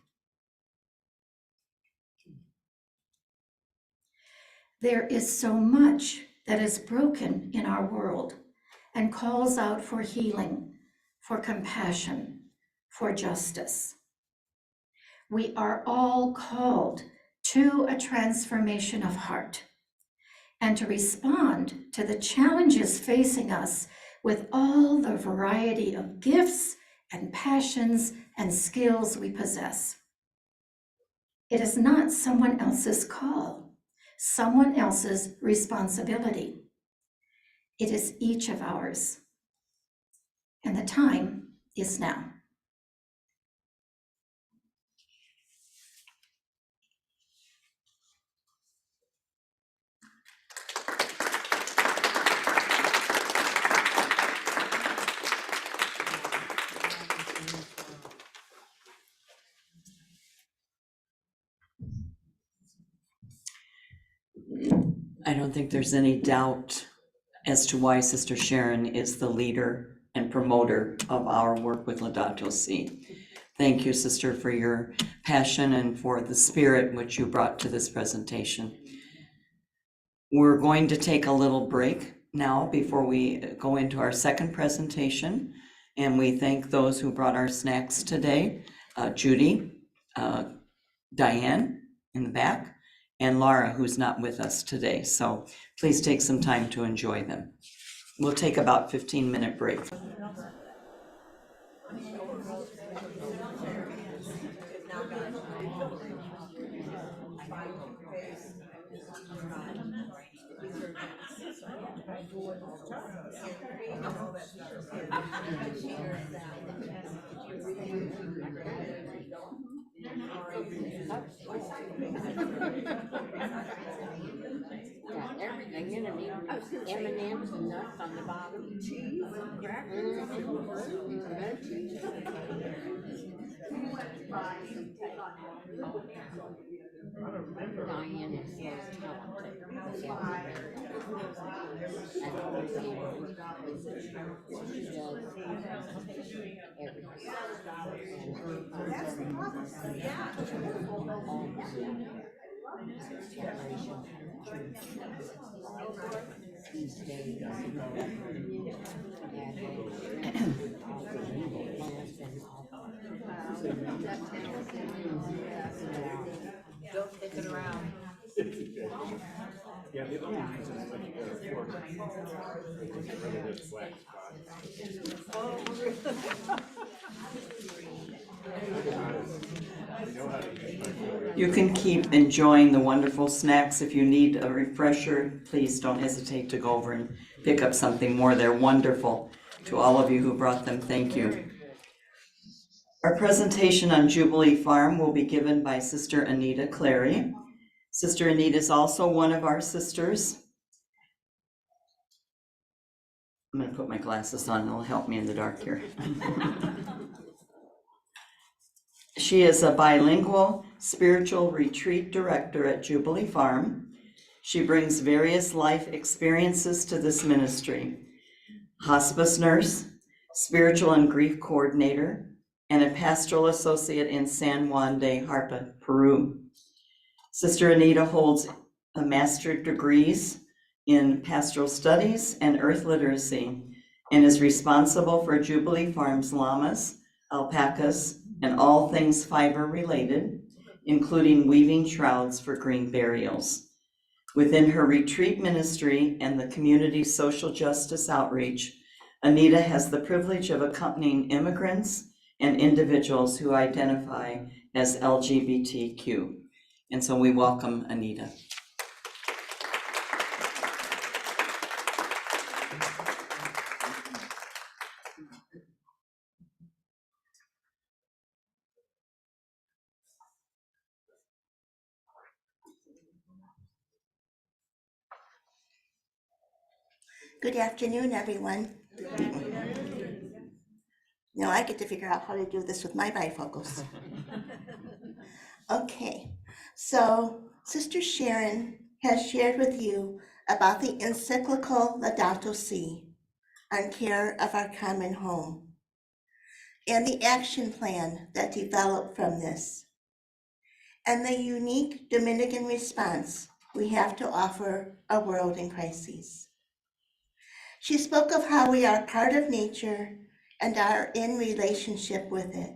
There is so much that is broken in our world and calls out for healing, for compassion, for justice. We are all called to a transformation of heart and to respond to the challenges facing us with all the variety of gifts and passions and skills we possess. It is not someone else's call, someone else's responsibility. It is each of ours. And the time is now. I don't think there's any doubt as to why Sister Sharon is the leader and promoter of our work with Laudato Si. Thank you, Sister, for your passion and for the spirit which you brought to this presentation. We're going to take a little break now before we go into our second presentation. And we thank those who brought our snacks today, Judy, Diane in the back, and Laura, who's not with us today. So please take some time to enjoy them. We'll take about 15-minute break. Got everything in it, even M&Ms and nuts on the bottom. Cheese, crackers. Diane is so talented. And always angry. She does these days. Don't take it around. Yeah, the only reason is when you go to work, get rid of this black spot. You can keep enjoying the wonderful snacks. If you need a refresher, please don't hesitate to go over and pick up something more. They're wonderful. To all of you who brought them, thank you. Our presentation on Jubilee Farm will be given by Sister Anita Cleary. Sister Anita is also one of our sisters. I'm going to put my glasses on, it'll help me in the dark here. She is a bilingual spiritual retreat director at Jubilee Farm. She brings various life experiences to this ministry: hospice nurse, spiritual and grief coordinator, and a pastoral associate in San Juan de Harpa, Peru. Sister Anita holds a master's degrees in pastoral studies and earth literacy and is responsible for Jubilee Farm's llamas, alpacas, and all things fiber related, including weaving shrouds for green burials. Within her retreat ministry and the community social justice outreach, Anita has the privilege of accompanying immigrants and individuals who identify as LGBTQ. And so we welcome Anita. Good afternoon, everyone. Now I get to figure out how to do this with my bifocals. Okay, so Sister Sharon has shared with you about the encyclical Laudato Si on care of our common home and the action plan that developed from this and the unique Dominican response we have to offer a world in crisis. She spoke of how we are part of nature and are in relationship with it,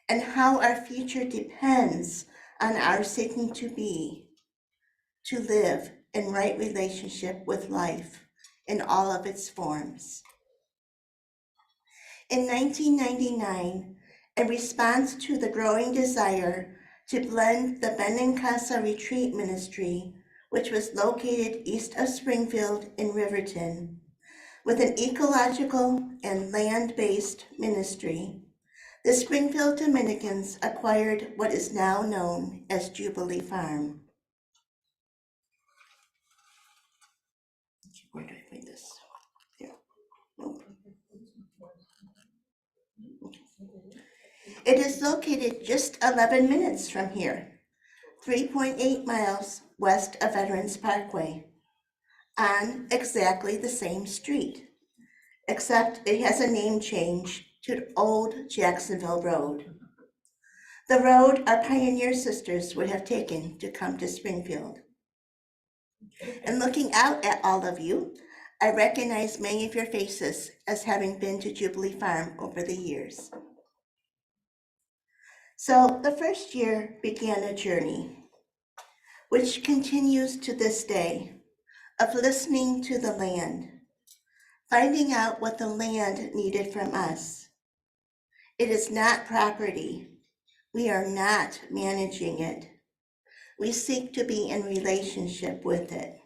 and how our future depends on our seeking to live in right relationship with life in all of its forms. In 1999, in response to the growing desire to blend the Benincasa Retreat Ministry, which was located east of Springfield in Riverton, with an ecological and land-based ministry, the Springfield Dominicans acquired what is now known as Jubilee Farm. Where do I find this? Here. Nope. It is located just 11 minutes from here, 3.8 miles west of Veterans Parkway, on exactly the same street, except it has a name change to Old Jacksonville Road, the road our pioneer sisters would have taken to come to Springfield. And looking out at all of you, I recognize many of your faces as having been to Jubilee Farm over the years. So the first year began a journey, which continues to this day, of listening to the land, finding out what the land needed from us. It is not property. We are not managing it. We seek to be in relationship with it.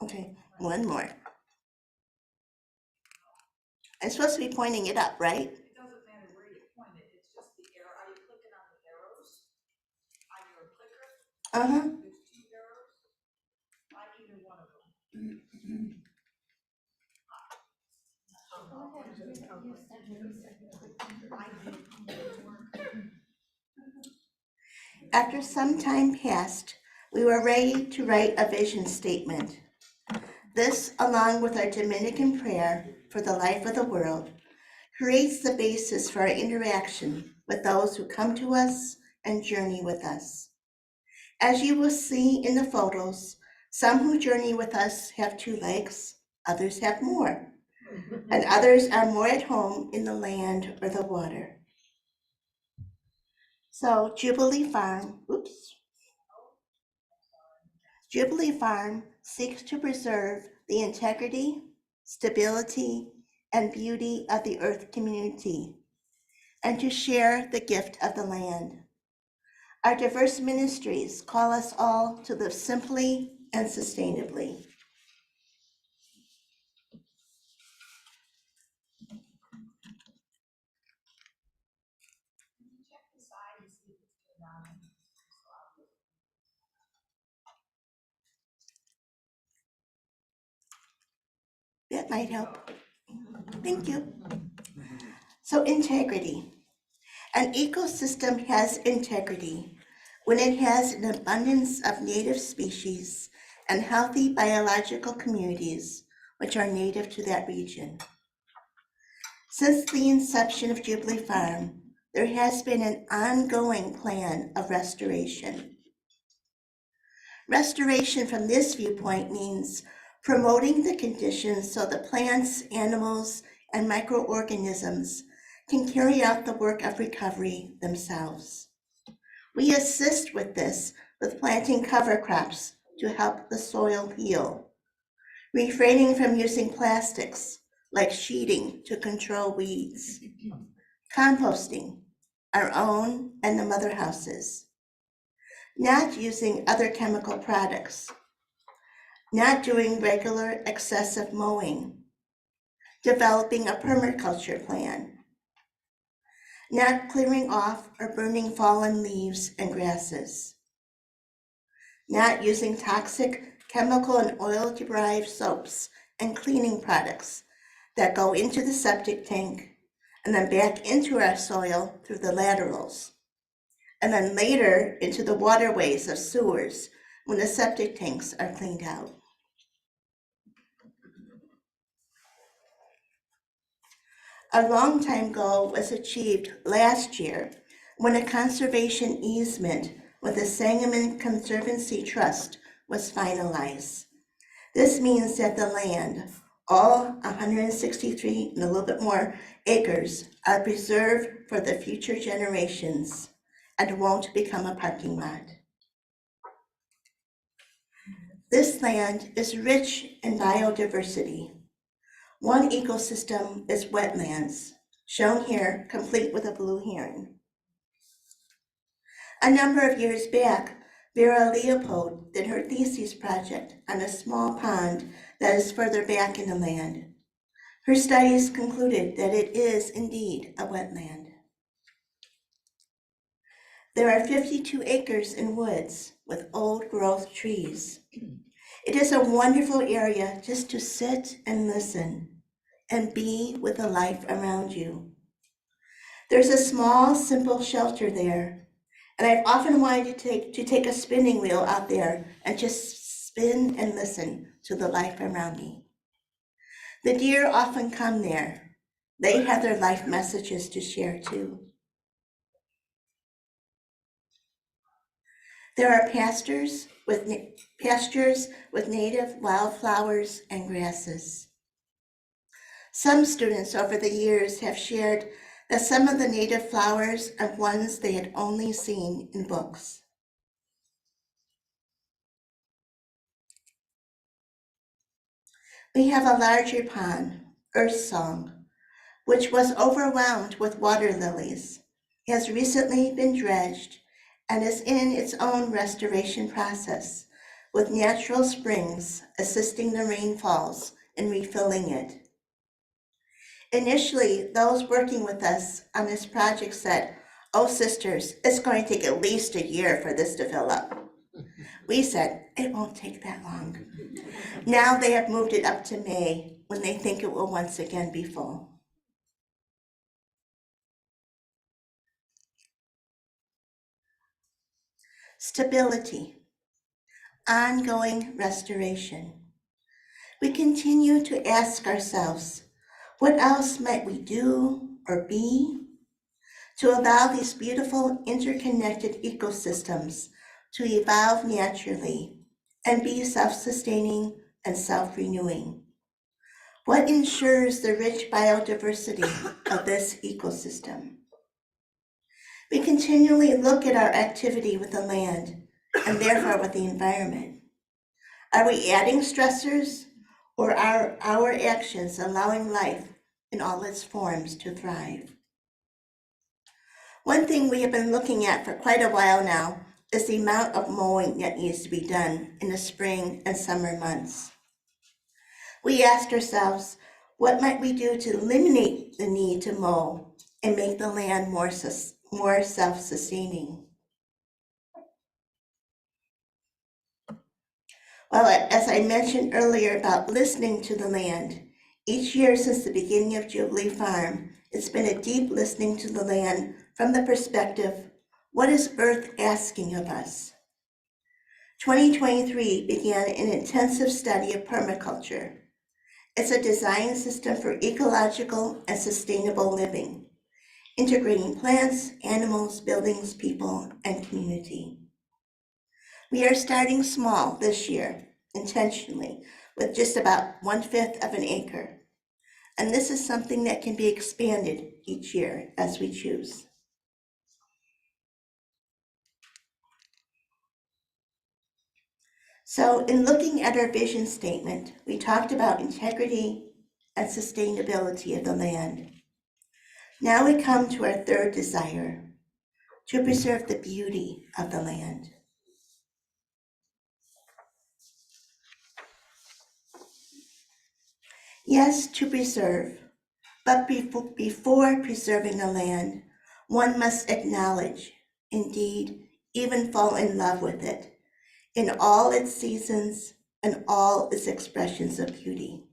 Okay, one more. I'm supposed to be pointing it up, right? It doesn't matter where you point it, it's just the arrow. Are you clicking on the arrows on your clicker? There's two arrows on either one of them. After some time passed, we were ready to write a vision statement. This, along with our Dominican prayer for the life of the world, creates the basis for our interaction with those who come to us and journey with us. As you will see in the photos, some who journey with us have 2 legs, others have more, and others are more at home in the land or the water. So Jubilee Farm seeks to preserve the integrity, stability, and beauty of the earth community, and to share the gift of the land. Our diverse ministries call us all to live simply and sustainably. That might help. Thank you. So integrity. An ecosystem has integrity when it has an abundance of native species and healthy biological communities which are native to that region. Since the inception of Jubilee Farm, there has been an ongoing plan of restoration. Restoration from this viewpoint means promoting the conditions so the plants, animals, and microorganisms can carry out the work of recovery themselves. We assist with this with planting cover crops to help the soil heal, refraining from using plastics like sheeting to control weeds, composting, our own and the mother houses, not using other chemical products, not doing regular excessive mowing, developing a permaculture plan, not clearing off or burning fallen leaves and grasses, not using toxic chemical and oil-derived soaps and cleaning products that go into the septic tank and then back into our soil through the laterals, and then later into the waterways of sewers when the septic tanks are cleaned out. A long-time goal was achieved last year when a conservation easement with the Sangamon Conservancy Trust was finalized. This means that the land, all 163 and a little bit more acres, are preserved for the future generations and won't become a parking lot. This land is rich in biodiversity. One ecosystem is wetlands, shown here complete with a blue heron. A number of years back, Vera Leopold did her thesis project on a small pond that is further back in the land. Her studies concluded that it is indeed a wetland. There are 52 acres in woods, with old growth trees. It is a wonderful area just to sit and listen and be with the life around you. There's a small, simple shelter there, and I've often wanted to take a spinning wheel out there and just spin and listen to the life around me. The deer often come there. They have their life messages to share too. There are pastures with native wildflowers and grasses. Some students over the years have shared that some of the native flowers are ones they had only seen in books. We have a larger pond, Earth Song, which was overwhelmed with water lilies, has recently been dredged and is in its own restoration process, with natural springs assisting the rainfalls in refilling it. Initially, those working with us on this project said, "Oh, sisters, it's going to take at least a year for this to fill up." We said, "It won't take that long." Now they have moved it up to May, when they think it will once again be full. Stability, ongoing restoration. We continue to ask ourselves, what else might we do or be to allow these beautiful interconnected ecosystems to evolve naturally and be self-sustaining and self-renewing? What ensures the rich biodiversity of this ecosystem? We continually look at our activity with the land and therefore with the environment. Are we adding stressors, or are our actions allowing life in all its forms to thrive? One thing we have been looking at for quite a while now is the amount of mowing that needs to be done in the spring and summer months. We ask ourselves, what might we do to eliminate the need to mow and make the land more self-sustaining? Well, as I mentioned earlier about listening to the land, each year since the beginning of Jubilee Farm, it's been a deep listening to the land from the perspective, what is Earth asking of us? 2023 began an intensive study of permaculture. It's a design system for ecological and sustainable living, integrating plants, animals, buildings, people, and community. We are starting small this year, intentionally, with just about 1/5 of an acre. And this is something that can be expanded each year as we choose. So in looking at our vision statement, we talked about integrity and sustainability of the land. Now we come to our third desire, to preserve the beauty of the land. Yes, to preserve, but before preserving the land, one must acknowledge, indeed, even fall in love with it, in all its seasons and all its expressions of beauty.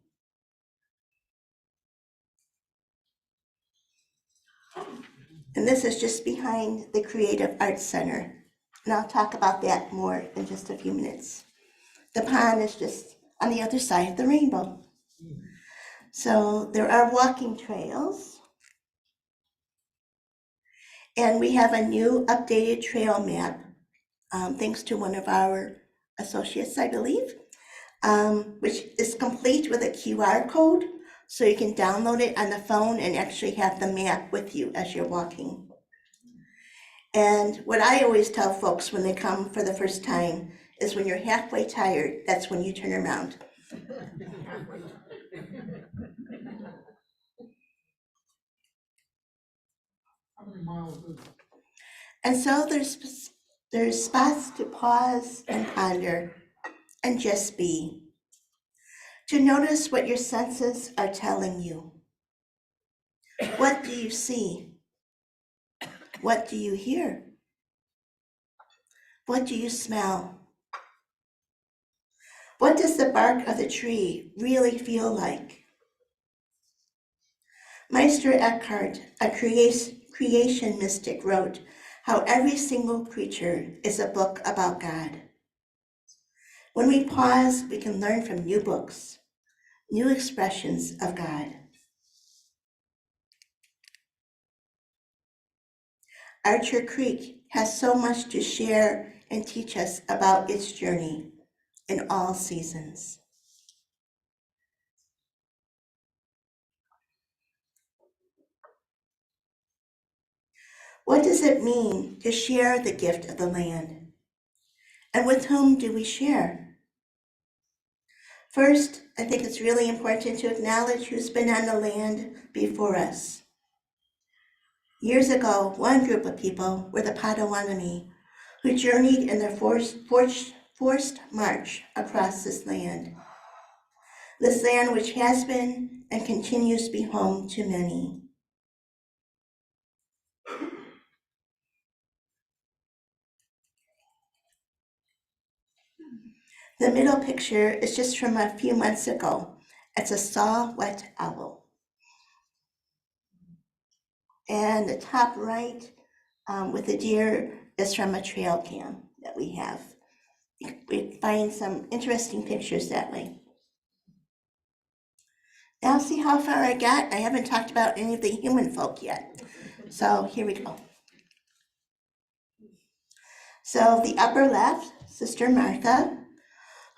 And this is just behind the Creative Arts Center. And I'll talk about that more in just a few minutes. The pond is just on the other side of the rainbow. So there are walking trails. And we have a new updated trail map, thanks to one of our associates, I believe, which is complete with a QR code. So you can download it on the phone and actually have the map with you as you're walking. And what I always tell folks when they come for the first time is when you're halfway tired, that's when you turn around. How many miles is it? And so there's spots to pause and ponder and just be. To notice what your senses are telling you. What do you see? What do you hear? What do you smell? What does the bark of the tree really feel like? Meister Eckhart, a creation mystic, wrote how every single creature is a book about God. When we pause, we can learn from new books, new expressions of God. Archer Creek has so much to share and teach us about its journey in all seasons. What does it mean to share the gift of the land? And with whom do we share? First, I think it's really important to acknowledge who's been on the land before us. Years ago, one group of people were the Potawatomi, who journeyed in their forced march across this land which has been and continues to be home to many. The middle picture is just from a few months ago. It's a saw-whet owl. And the top right with the deer is from a trail cam that we have. We find some interesting pictures that way. Now see how far I got? I haven't talked about any of the human folk yet. So here we go. So the upper left, Sister Martha,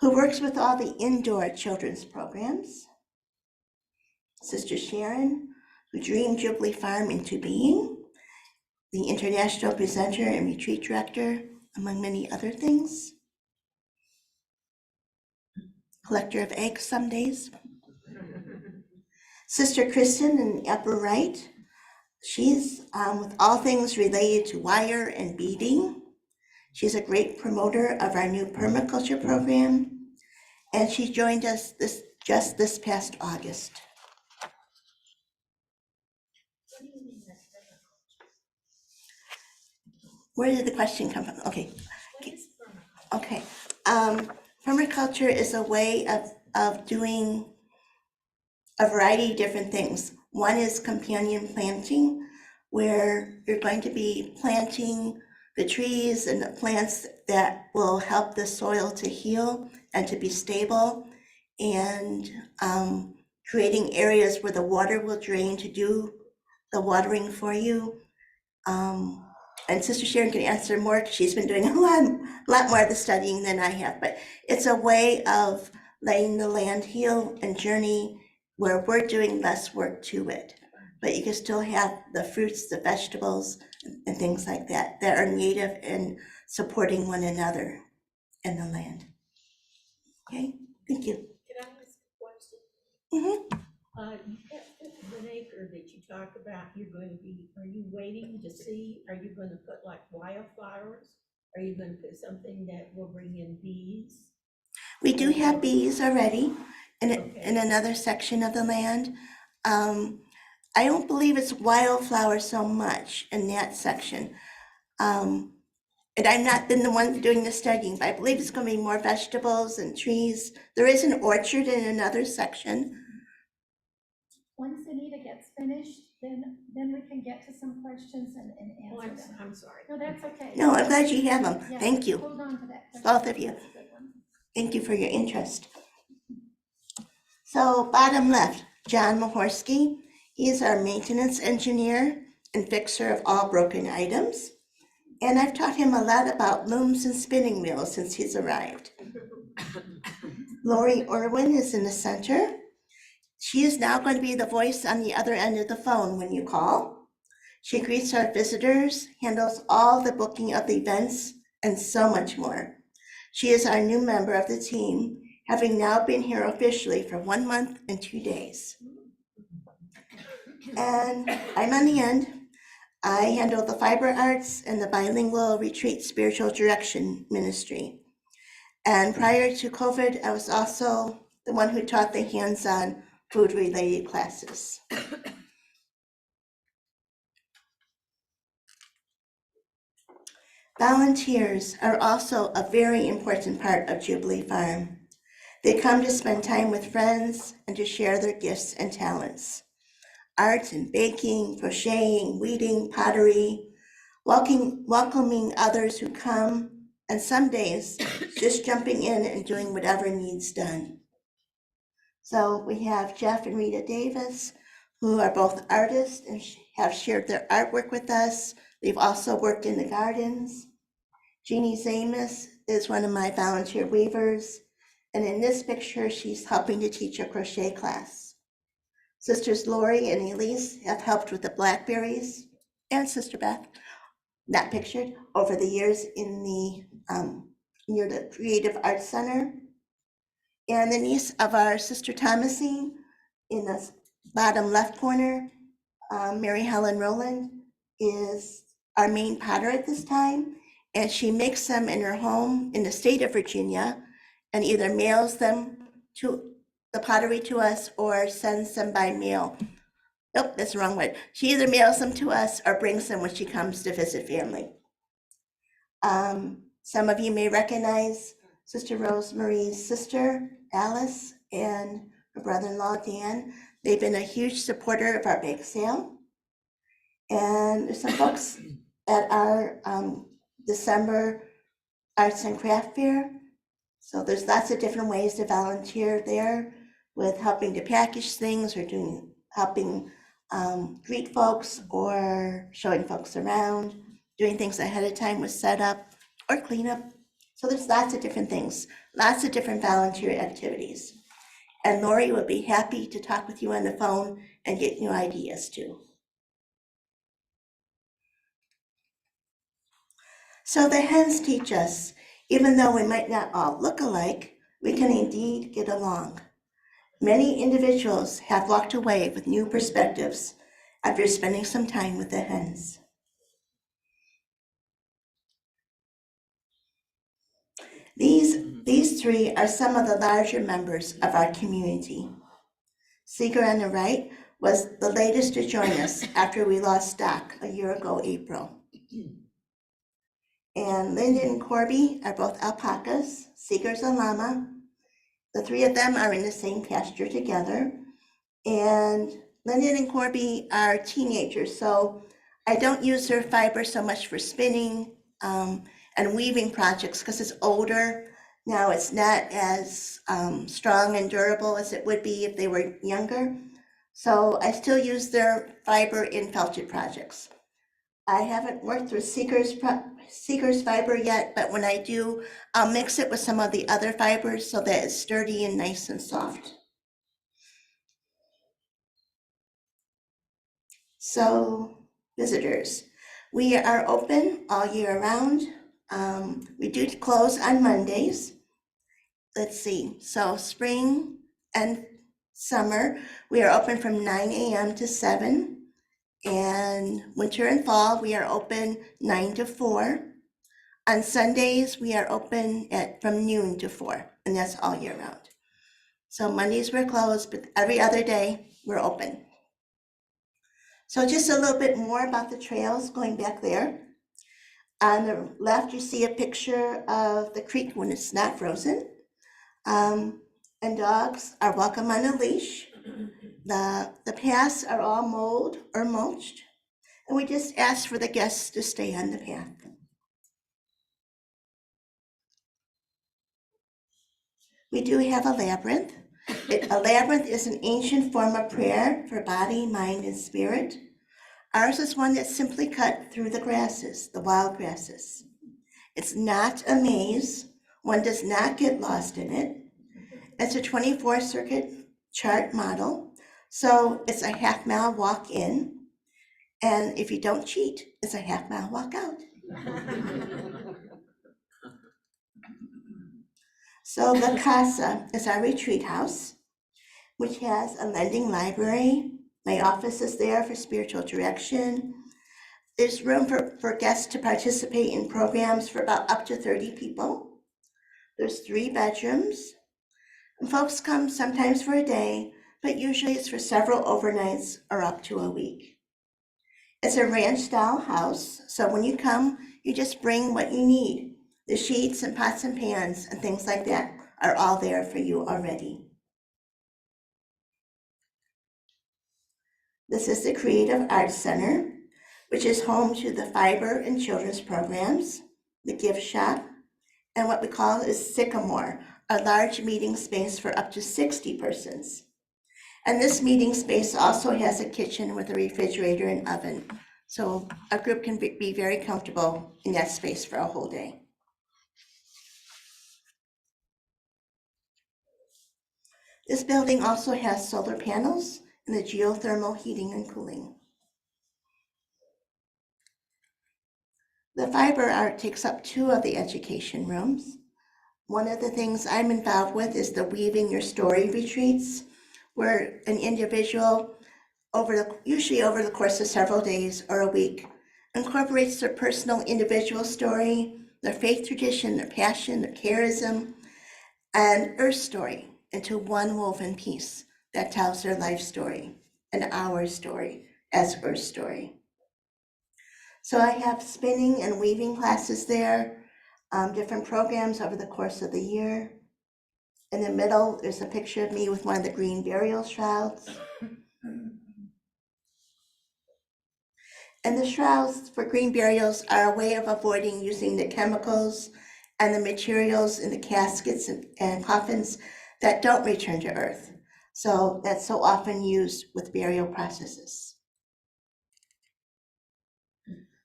who works with all the indoor children's programs. Sister Sharon, who dreamed Jubilee Farm into being, the international presenter and retreat director, among many other things. Collector of eggs some days. Sister Kristen in the upper right, she's with all things related to wire and beading. She's a great promoter of our new permaculture program, and she joined us just this past August. Where did the question come from? Okay. Permaculture is a way of doing a variety of different things. One is companion planting, where you're going to be planting the trees and the plants that will help the soil to heal and to be stable, and creating areas where the water will drain to do the watering for you. And Sister Sharon can answer more because she's been doing a lot more of the studying than I have, but it's a way of letting the land heal and journey where we're doing less work to it. But you can still have the fruits, the vegetables, and things like that that are native and supporting one another in the land. Okay, thank you. Can I ask a question? Mhm. That 1 acre that you talk about, are you waiting to see, are you gonna put like wildflowers? Are you gonna put something that will bring in bees? We do have bees already in Okay. another section of the land. I don't believe it's wildflowers so much in that section. And I've not been the one doing the studying, but I believe it's going to be more vegetables and trees. There is an orchard in another section. Once Anita gets finished, then we can get to some questions and Oh, answer them. I'm sorry. No, that's okay. No, I'm glad you have them. Yeah, Thank you. Hold on to that question. Both of you. That's a good one. Thank you for your interest. So bottom left, John Mahorsky. He is our maintenance engineer and fixer of all broken items. And I've taught him a lot about looms and spinning wheels since he's arrived. Lori Irwin is in the center. She is now going to be the voice on the other end of the phone when you call. She greets our visitors, handles all the booking of the events, and so much more. She is our new member of the team, having now been here officially for 1 month and 2 days. And I'm on the end. I handle the fiber arts and the bilingual retreat spiritual direction ministry. And prior to COVID, I was also the one who taught the hands-on food-related classes. Volunteers are also a very important part of Jubilee Farm. They come to spend time with friends and to share their gifts and talents. Art and baking, crocheting, weeding, pottery, welcoming others who come, and some days just jumping in and doing whatever needs done. So we have Jeff and Rita Davis, who are both artists and have shared their artwork with us. They've also worked in the gardens. Jeannie Zamus is one of my volunteer weavers, and in this picture, she's helping to teach a crochet class. Sisters Lori and Elise have helped with the blackberries, and Sister Beth, not pictured, over the years in the near the Creative Arts Center. And the niece of our Sister Thomasine in the bottom left corner, Mary Helen Rowland, is our main potter at this time, and she makes them in her home in the state of Virginia and either mails them to the pottery to us or sends them by mail. Nope, that's the wrong word. She either mails them to us or brings them when she comes to visit family. Some of you may recognize Sister Rosemarie's sister, Alice, and her brother-in-law, Dan. They've been a huge supporter of our bake sale. And there's some folks at our December Arts and Craft Fair. So there's lots of different ways to volunteer there with helping to package things or helping greet folks or showing folks around, doing things ahead of time with setup or cleanup. So there's lots of different things, lots of different volunteer activities. And Lori would be happy to talk with you on the phone and get new ideas too. So the hens teach us, even though we might not all look alike, we can indeed get along. Many individuals have walked away with new perspectives after spending some time with the hens. These three are some of the larger members of our community. Seeger on the right was the latest to join us after we lost stock a year ago, April. And Lyndon and Corby are both alpacas, Seeger's a llama. The three of them are in the same pasture together. And Lyndon and Corby are teenagers, so I don't use their fiber so much for spinning and weaving projects because it's older. Now it's not as strong and durable as it would be if they were younger. So I still use their fiber in felted projects. I haven't worked with Seeger's fiber yet, but when I do, I'll mix it with some of the other fibers so that it's sturdy and nice and soft. So visitors, we are open all year round. We do close on Mondays. Let's see, so spring and summer, we are open from 9 a.m. to 7. And winter and fall, we are open 9 to 4. On Sundays, we are open from noon to 4, and that's all year round. So Mondays we're closed, but every other day we're open. So just a little bit more about the trails going back there. On the left, you see a picture of the creek when it's not frozen. And dogs are welcome on a leash. The paths are all mowed or mulched. And we just ask for the guests to stay on the path. We do have a labyrinth. A labyrinth is an ancient form of prayer for body, mind, and spirit. Ours is one that's simply cut through the grasses, the wild grasses. It's not a maze. One does not get lost in it. It's a 24 circuit chart model. So it's a half-mile walk in. And if you don't cheat, it's a half-mile walk out. So the Casa is our retreat house, which has a lending library. My office is there for spiritual direction. There's room for guests to participate in programs for about up to 30 people. There's 3 bedrooms. And folks come sometimes for a day, but usually it's for several overnights or up to a week. It's a ranch-style house, so when you come, you just bring what you need. The sheets and pots and pans and things like that are all there for you already. This is the Creative Arts Center, which is home to the fiber and children's programs, the gift shop, and what we call is Sycamore, a large meeting space for up to 60 persons. And this meeting space also has a kitchen with a refrigerator and oven. So a group can be very comfortable in that space for a whole day. This building also has solar panels and the geothermal heating and cooling. The fiber art takes up 2 of the education rooms. One of the things I'm involved with is the Weaving Your Story retreats, where an individual, usually over the course of several days or a week, incorporates their personal individual story, their faith tradition, their passion, their charism, and earth story into one woven piece that tells their life story and our story as earth story. So I have spinning and weaving classes there, different programs over the course of the year. In the middle, there's a picture of me with one of the green burial shrouds. And the shrouds for green burials are a way of avoiding using the chemicals and the materials in the caskets and coffins that don't return to earth. So that's so often used with burial processes.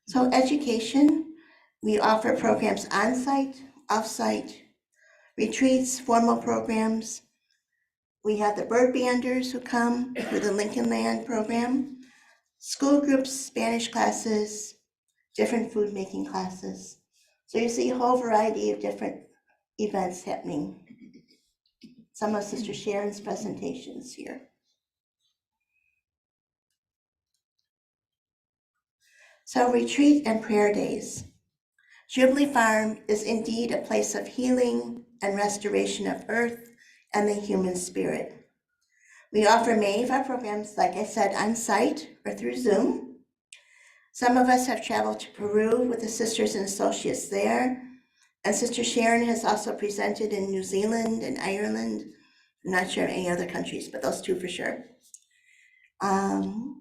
So education, we offer programs on-site, off-site, retreats, formal programs. We have the bird banders who come for the Lincoln Land program, school groups, Spanish classes, different food making classes. So you see a whole variety of different events happening. Some of Sister Sharon's presentations here. So retreat and prayer days. Jubilee Farm is indeed a place of healing and restoration of earth and the human spirit. We offer many of our programs, like I said, on site or through Zoom. Some of us have traveled to Peru with the sisters and associates there. And Sister Sharon has also presented in New Zealand and Ireland. I'm not sure any other countries, but those 2 for sure. And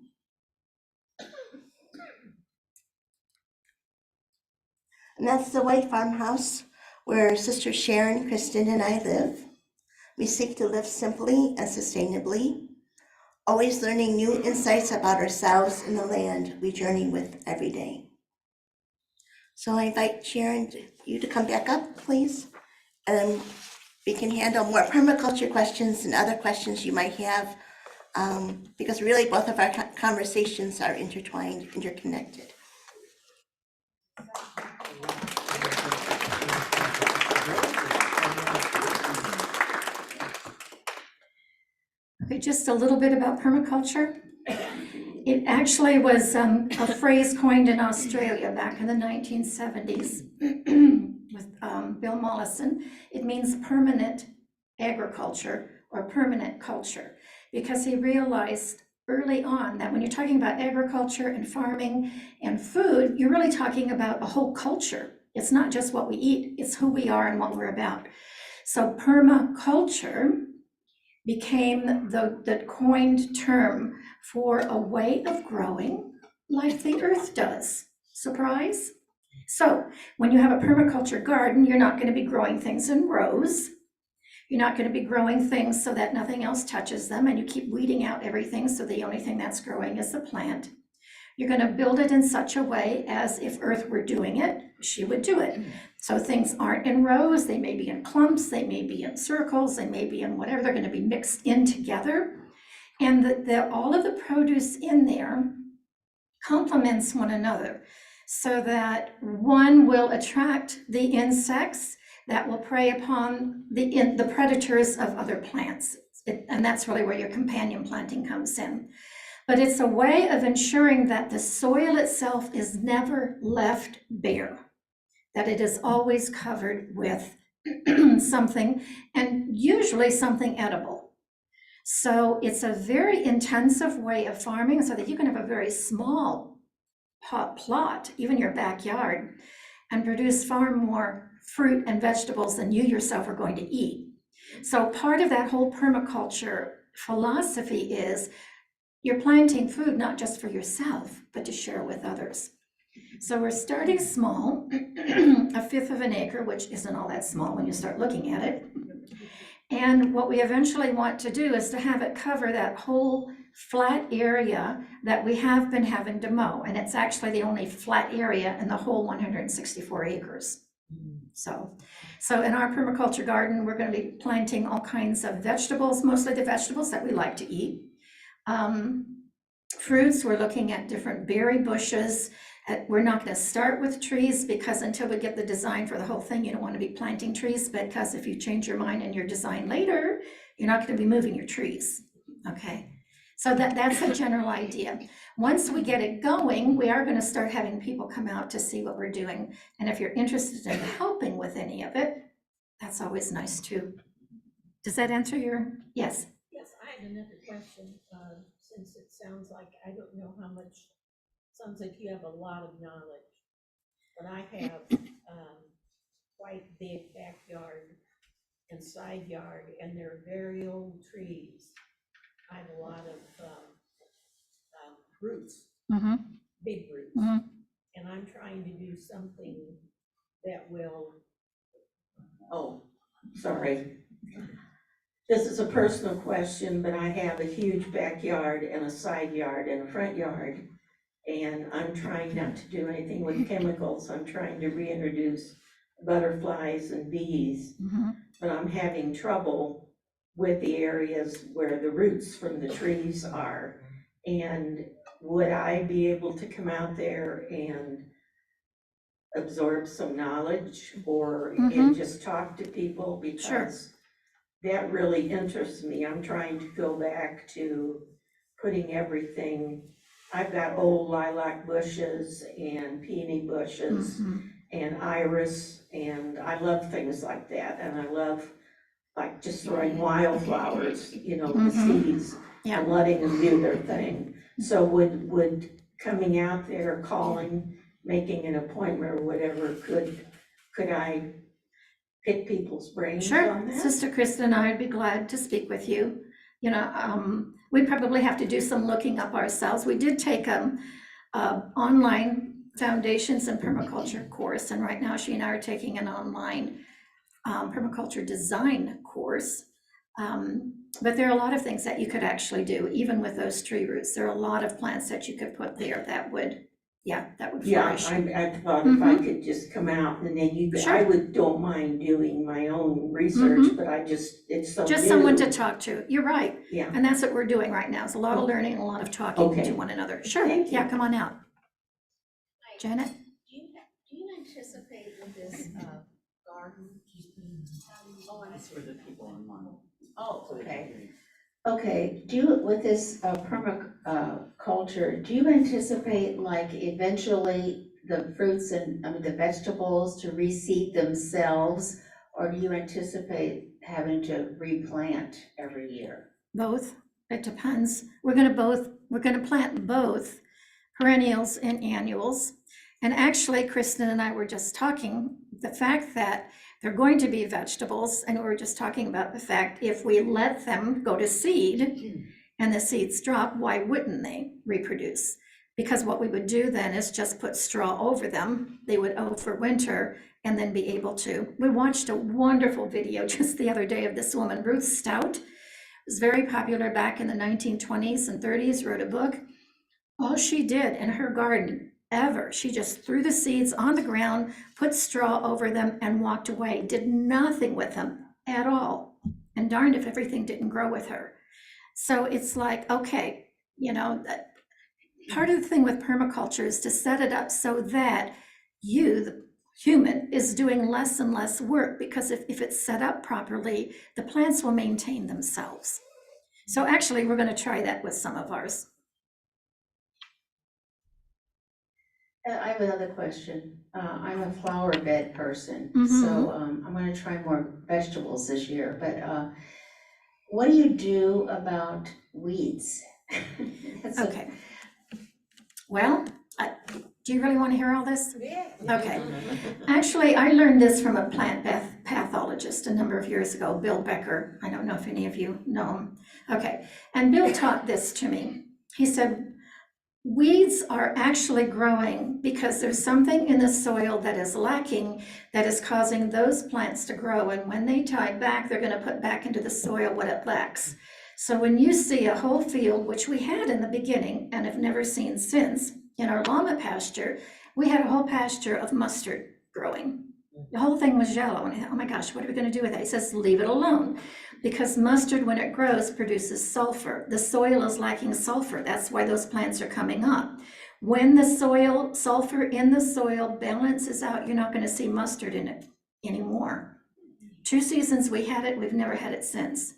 that's the White Farmhouse where Sister Sharon, Kristen, and I live. We seek to live simply and sustainably, always learning new insights about ourselves and the land we journey with every day. So I invite Sharon, you to come back up, please. And we can handle more permaculture questions and other questions you might have, because really both of our conversations are intertwined, interconnected. Okay, just a little bit about permaculture. It actually was a phrase coined in Australia back in the 1970s with Bill Mollison. It means permanent agriculture or permanent culture, because he realized early on that when you're talking about agriculture and farming and food, you're really talking about a whole culture. It's not just what we eat, it's who we are and what we're about. So permaculture became the coined term for a way of growing like the earth does. Surprise? So when you have a permaculture garden, you're not going to be growing things in rows. You're not going to be growing things so that nothing else touches them, and you keep weeding out everything so the only thing that's growing is the plant. You're going to build it in such a way as if Earth were doing it, she would do it. So things aren't in rows, they may be in clumps, they may be in circles, they may be in whatever, they're going to be mixed in together. And all of the produce in there complements one another so that one will attract the insects that will prey upon the predators of other plants. And that's really where your companion planting comes in. But it's a way of ensuring that the soil itself is never left bare, that it is always covered with something, and usually something edible. So it's a very intensive way of farming so that you can have a very small plot, even your backyard, and produce far more fruit and vegetables than you yourself are going to eat. So part of that whole permaculture philosophy is you're planting food not just for yourself, but to share with others. So we're starting small, a fifth of an acre, which isn't all that small when you start looking at it. And what we eventually want to do is to have it cover that whole flat area that we have been having to mow. And it's actually the only flat area in the whole 164 acres. So in our permaculture garden, we're going to be planting all kinds of vegetables, mostly the vegetables that we like to eat. Fruits, we're looking at different berry bushes. We're not going to start with trees because until we get the design for the whole thing, you don't want to be planting trees, because if you change your mind in your design later, you're not going to be moving your trees, okay? So that's the general idea. Once we get it going, we are going to start having people come out to see what we're doing. And if you're interested in helping with any of it, that's always nice too. Does that answer your, yes? Yes, I had another question, since it sounds like, I don't know how much, sounds like you have a lot of knowledge, but I have, quite big backyard and side yard, and they're very old trees. I have a lot of, roots, Mm-hmm. big roots, Mm-hmm. and I'm trying to do something that will, Oh, sorry. This is a personal question, but I have a huge backyard and a side yard and a front yard. And I'm trying not to do anything with chemicals. I'm trying to reintroduce butterflies and bees. Mm-hmm. But I'm having trouble with the areas where the roots from the trees are. And would I be able to come out there and absorb some knowledge or and just talk to people? Because that really interests me. I'm trying to go back to putting everything. I've got old lilac bushes and peony bushes and iris, and I love things like that. And I love like just throwing wildflowers, you know, the seeds Yeah. and letting them do their thing. So would coming out there, calling, making an appointment or whatever, could I pick people's brains Sure, on that? Sister Kristen and I would be glad to speak with you. You know, we probably have to do some looking up ourselves. We did take a online foundations and permaculture course, and right now she and I are taking an online permaculture design course. But there are a lot of things that you could actually do, even with those tree roots. There are a lot of plants that you could put there that would, that would Yeah, flourish. I thought if I could just come out and then you, Sure. I don't mind doing my own research, but it's so Just new. someone to talk to. You're right. Yeah. And that's what we're doing right now. It's a lot of learning and a lot of talking Okay. to one another. Sure, Thank you. yeah, come on out. Janet? Do you anticipate with this, garden? Oh, I That's for the people online. Oh, okay. Okay, with this permaculture, do you anticipate like eventually the fruits and, the vegetables to reseed themselves? Or do you anticipate having to replant every year? Both. It depends. We're gonna plant both perennials and annuals. And actually, Kristen and I were just talking, the fact that they're going to be vegetables, and we were just talking about the fact if we let them go to seed and the seeds drop, why wouldn't they reproduce? Because what we would do then is just put straw over them. They would overwinter and then be able to. We watched a wonderful video just the other day of this woman, Ruth Stout. It was very popular back in the 1920s and 30s, wrote a book. All she did in her garden ever, she just threw the seeds on the ground, put straw over them, and walked away, did nothing with them at all. And darned if everything didn't grow with her. So it's like, okay, part of the thing with permaculture is to set it up so that you, the human, is doing less and less work, because if it's set up properly, the plants will maintain themselves. So actually, we're going to try that with some of ours. I have another question. I'm a flower bed person, Mhm. so I'm gonna try more vegetables this year, but what do you do about weeds? Okay. Well, Do you really want to hear all this? Yeah. Okay. Actually, I learned this from a plant pathologist a number of years ago, Bill Becker. I don't know if any of you know him. Okay. And Bill taught this to me. He said, weeds are actually growing because there's something in the soil that is lacking that is causing those plants to grow. And when they tie back, they're going to put back into the soil what it lacks. So when you see a whole field, which we had in the beginning and have never seen since, in our llama pasture, we had a whole pasture of mustard growing. The whole thing was yellow. And I thought, oh my gosh, what are we going to do with that? He says, leave it alone. Because mustard, when it grows, produces sulfur. The soil is lacking sulfur. That's why those plants are coming up. When the sulfur in the soil balances out, you're not going to see mustard in it anymore. 2 seasons we had it, we've never had it since.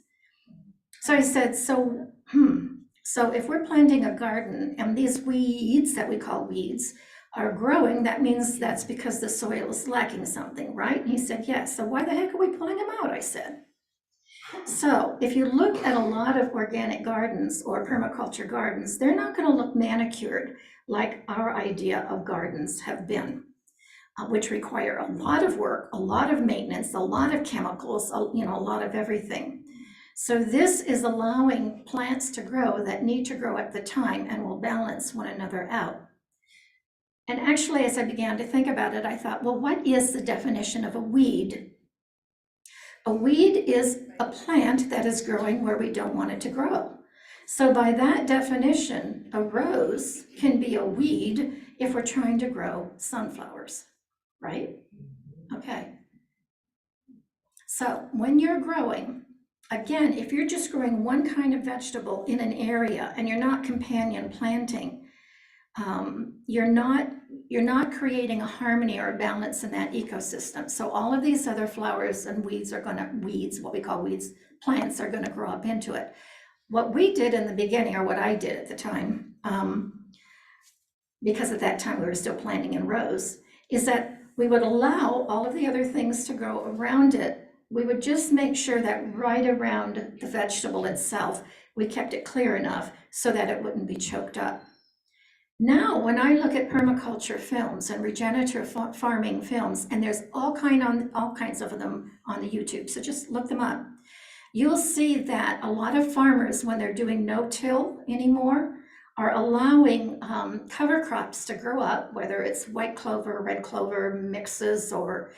So I said, so if we're planting a garden and these weeds that we call weeds are growing, that means that's because the soil is lacking something, right? And he said, yes. So why the heck are we pulling them out? I said. So if you look at a lot of organic gardens or permaculture gardens, they're not going to look manicured like our idea of gardens have been, which require a lot of work, a lot of maintenance, a lot of chemicals, a lot of everything. So this is allowing plants to grow that need to grow at the time and will balance one another out. And actually, as I began to think about it, I thought, well, what is the definition of a weed? A weed is a plant that is growing where we don't want it to grow. So by that definition, a rose can be a weed if we're trying to grow sunflowers, right? Okay. So when you're growing, again, if you're just growing one kind of vegetable in an area and you're not companion planting, you're not creating a harmony or a balance in that ecosystem. So all of these other flowers and weeds are what we call weeds, plants are gonna grow up into it. What we did in the beginning, or what I did at the time, because at that time we were still planting in rows, is that we would allow all of the other things to grow around it. We would just make sure that right around the vegetable itself, we kept it clear enough so that it wouldn't be choked up. Now, when I look at permaculture films and regenerative farming films, and there's all kinds of them on the YouTube, so just look them up. You'll see that a lot of farmers, when they're doing no-till anymore, are allowing cover crops to grow up, whether it's white clover, red clover mixes, or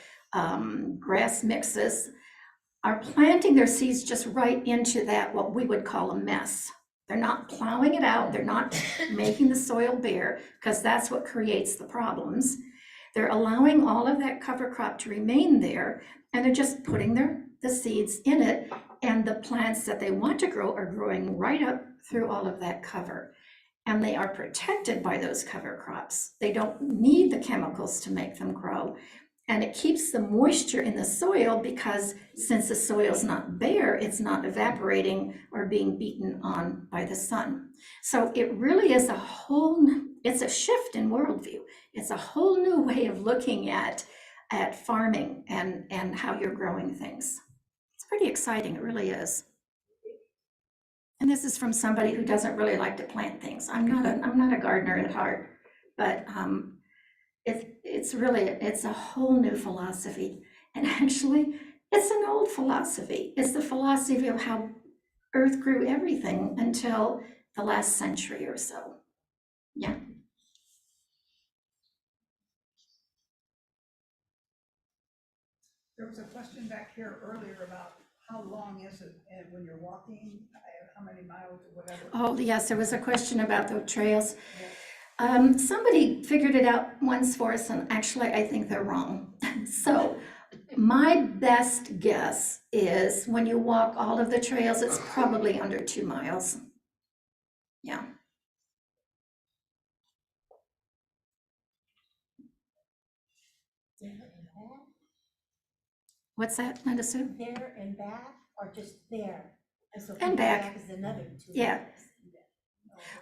grass mixes, are planting their seeds just right into that, what we would call a mess. They're not plowing it out. They're not making the soil bare, because that's what creates the problems. They're allowing all of that cover crop to remain there, and they're just putting the seeds in it, and the plants that they want to grow are growing right up through all of that cover. And they are protected by those cover crops. They don't need the chemicals to make them grow. And it keeps the moisture in the soil, because since the soil's not bare, it's not evaporating or being beaten on by the sun. So it really is it's a shift in worldview. It's a whole new way of looking at farming and how you're growing things. It's pretty exciting, it really is. And this is from somebody who doesn't really like to plant things. I'm not a gardener at heart, but it's a whole new philosophy. And actually, it's an old philosophy. It's the philosophy of how Earth grew everything until the last century or so. Yeah. There was a question back here earlier about how long is it when you're walking, how many miles or whatever? Oh, yes, there was a question about the trails. Somebody figured it out once for us, and actually I think they're wrong. So my best guess is when you walk all of the trails, it's probably under 2 miles. Yeah. What's that, Linda Sue? There and back, or just there? So And back. is another 2 Yeah. miles.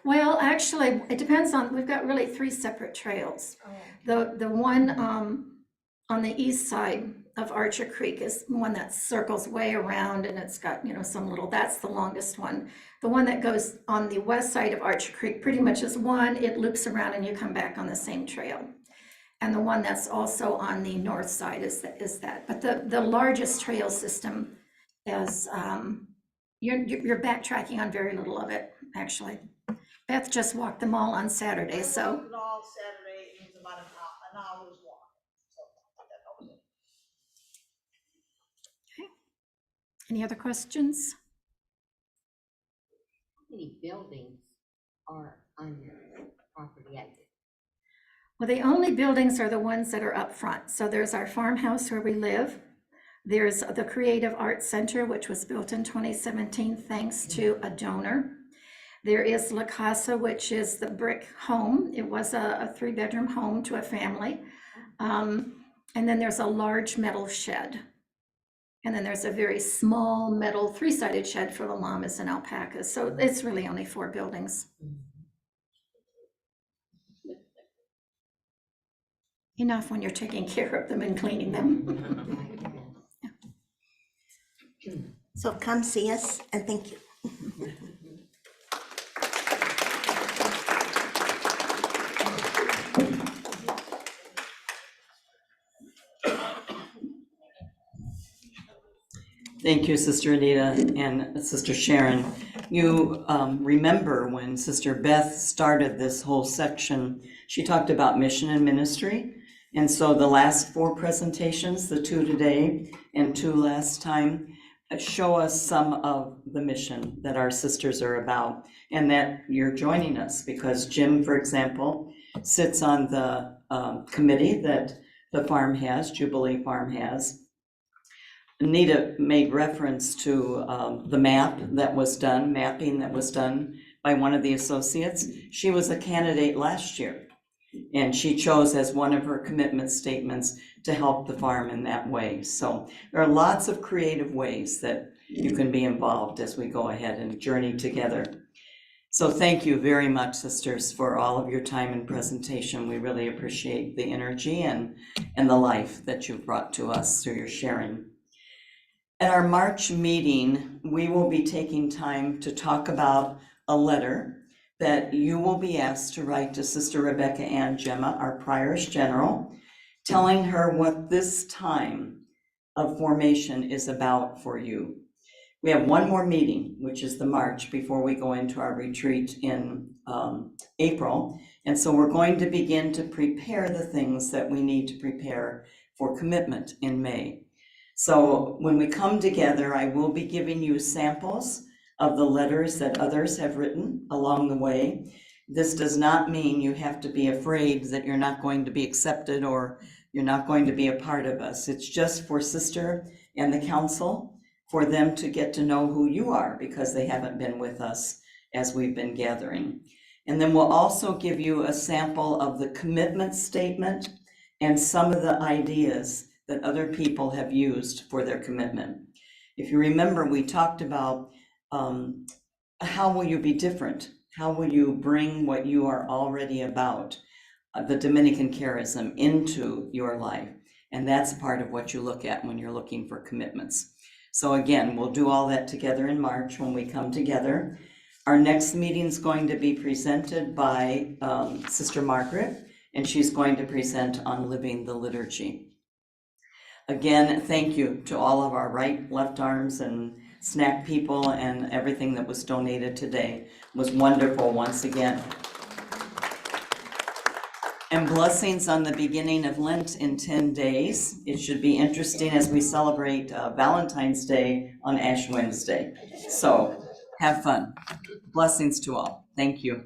Well, actually, it depends we've got really 3 separate trails. Oh. The one on the east side of Archer Creek is one that circles way around, and it's got, some little, that's the longest one. The one that goes on the west side of Archer Creek pretty much is one, it loops around and you come back on the same trail. And the one that's also on the north side is that. But the largest trail system is, you're backtracking on very little of it, actually. Beth just walked them all on Saturday, so. I walked it all Saturday, it was about an hour's walk. So that was it. Any other questions? How many buildings are on your property at this? Well, the only buildings are the ones that are up front. So there's our farmhouse where we live. There's the Creative Arts Center, which was built in 2017 thanks to a donor. There is La Casa, which is the brick home. It was a 3-bedroom home to a family. And then there's a large metal shed. And then there's a very small metal 3-sided shed for the llamas and alpacas. So it's really only 4 buildings. Enough when you're taking care of them and cleaning them. So come see us and thank you. Thank you, Sister Anita and Sister Sharon. You remember when Sister Beth started this whole section, she talked about mission and ministry. And so the last 4 presentations, the 2 today and 2 last time, show us some of the mission that our sisters are about and that you're joining us, because Jim, for example, sits on the committee that the farm has, Jubilee Farm has. Anita made reference to the mapping that was done by one of the associates. She was a candidate last year, and she chose as one of her commitment statements to help the farm in that way. So there are lots of creative ways that you can be involved as we go ahead and journey together. So thank you very much, sisters, for all of your time and presentation. We really appreciate the energy and the life that you've brought to us through your sharing. At our March meeting, we will be taking time to talk about a letter that you will be asked to write to Sister Rebecca Ann Gemma, our Prioress General, telling her what this time of formation is about for you. We have one more meeting, which is the March, before we go into our retreat in April. And so we're going to begin to prepare the things that we need to prepare for commitment in May. So when we come together, I will be giving you samples of the letters that others have written along the way. This does not mean you have to be afraid that you're not going to be accepted or you're not going to be a part of us. It's just for Sister and the council, for them to get to know who you are, because they haven't been with us as we've been gathering. And then we'll also give you a sample of the commitment statement and some of the ideas that other people have used for their commitment. If you remember, we talked about how will you be different? How will you bring what you are already about, the Dominican charism, into your life? And that's part of what you look at when you're looking for commitments. So again, we'll do all that together in March when we come together. Our next meeting is going to be presented by Sister Margaret, and she's going to present on living the liturgy. Again, thank you to all of our right, left arms and snack people, and everything that was donated today was wonderful once again. And blessings on the beginning of Lent in 10 days. It should be interesting as we celebrate Valentine's Day on Ash Wednesday. So have fun. Blessings to all. Thank you.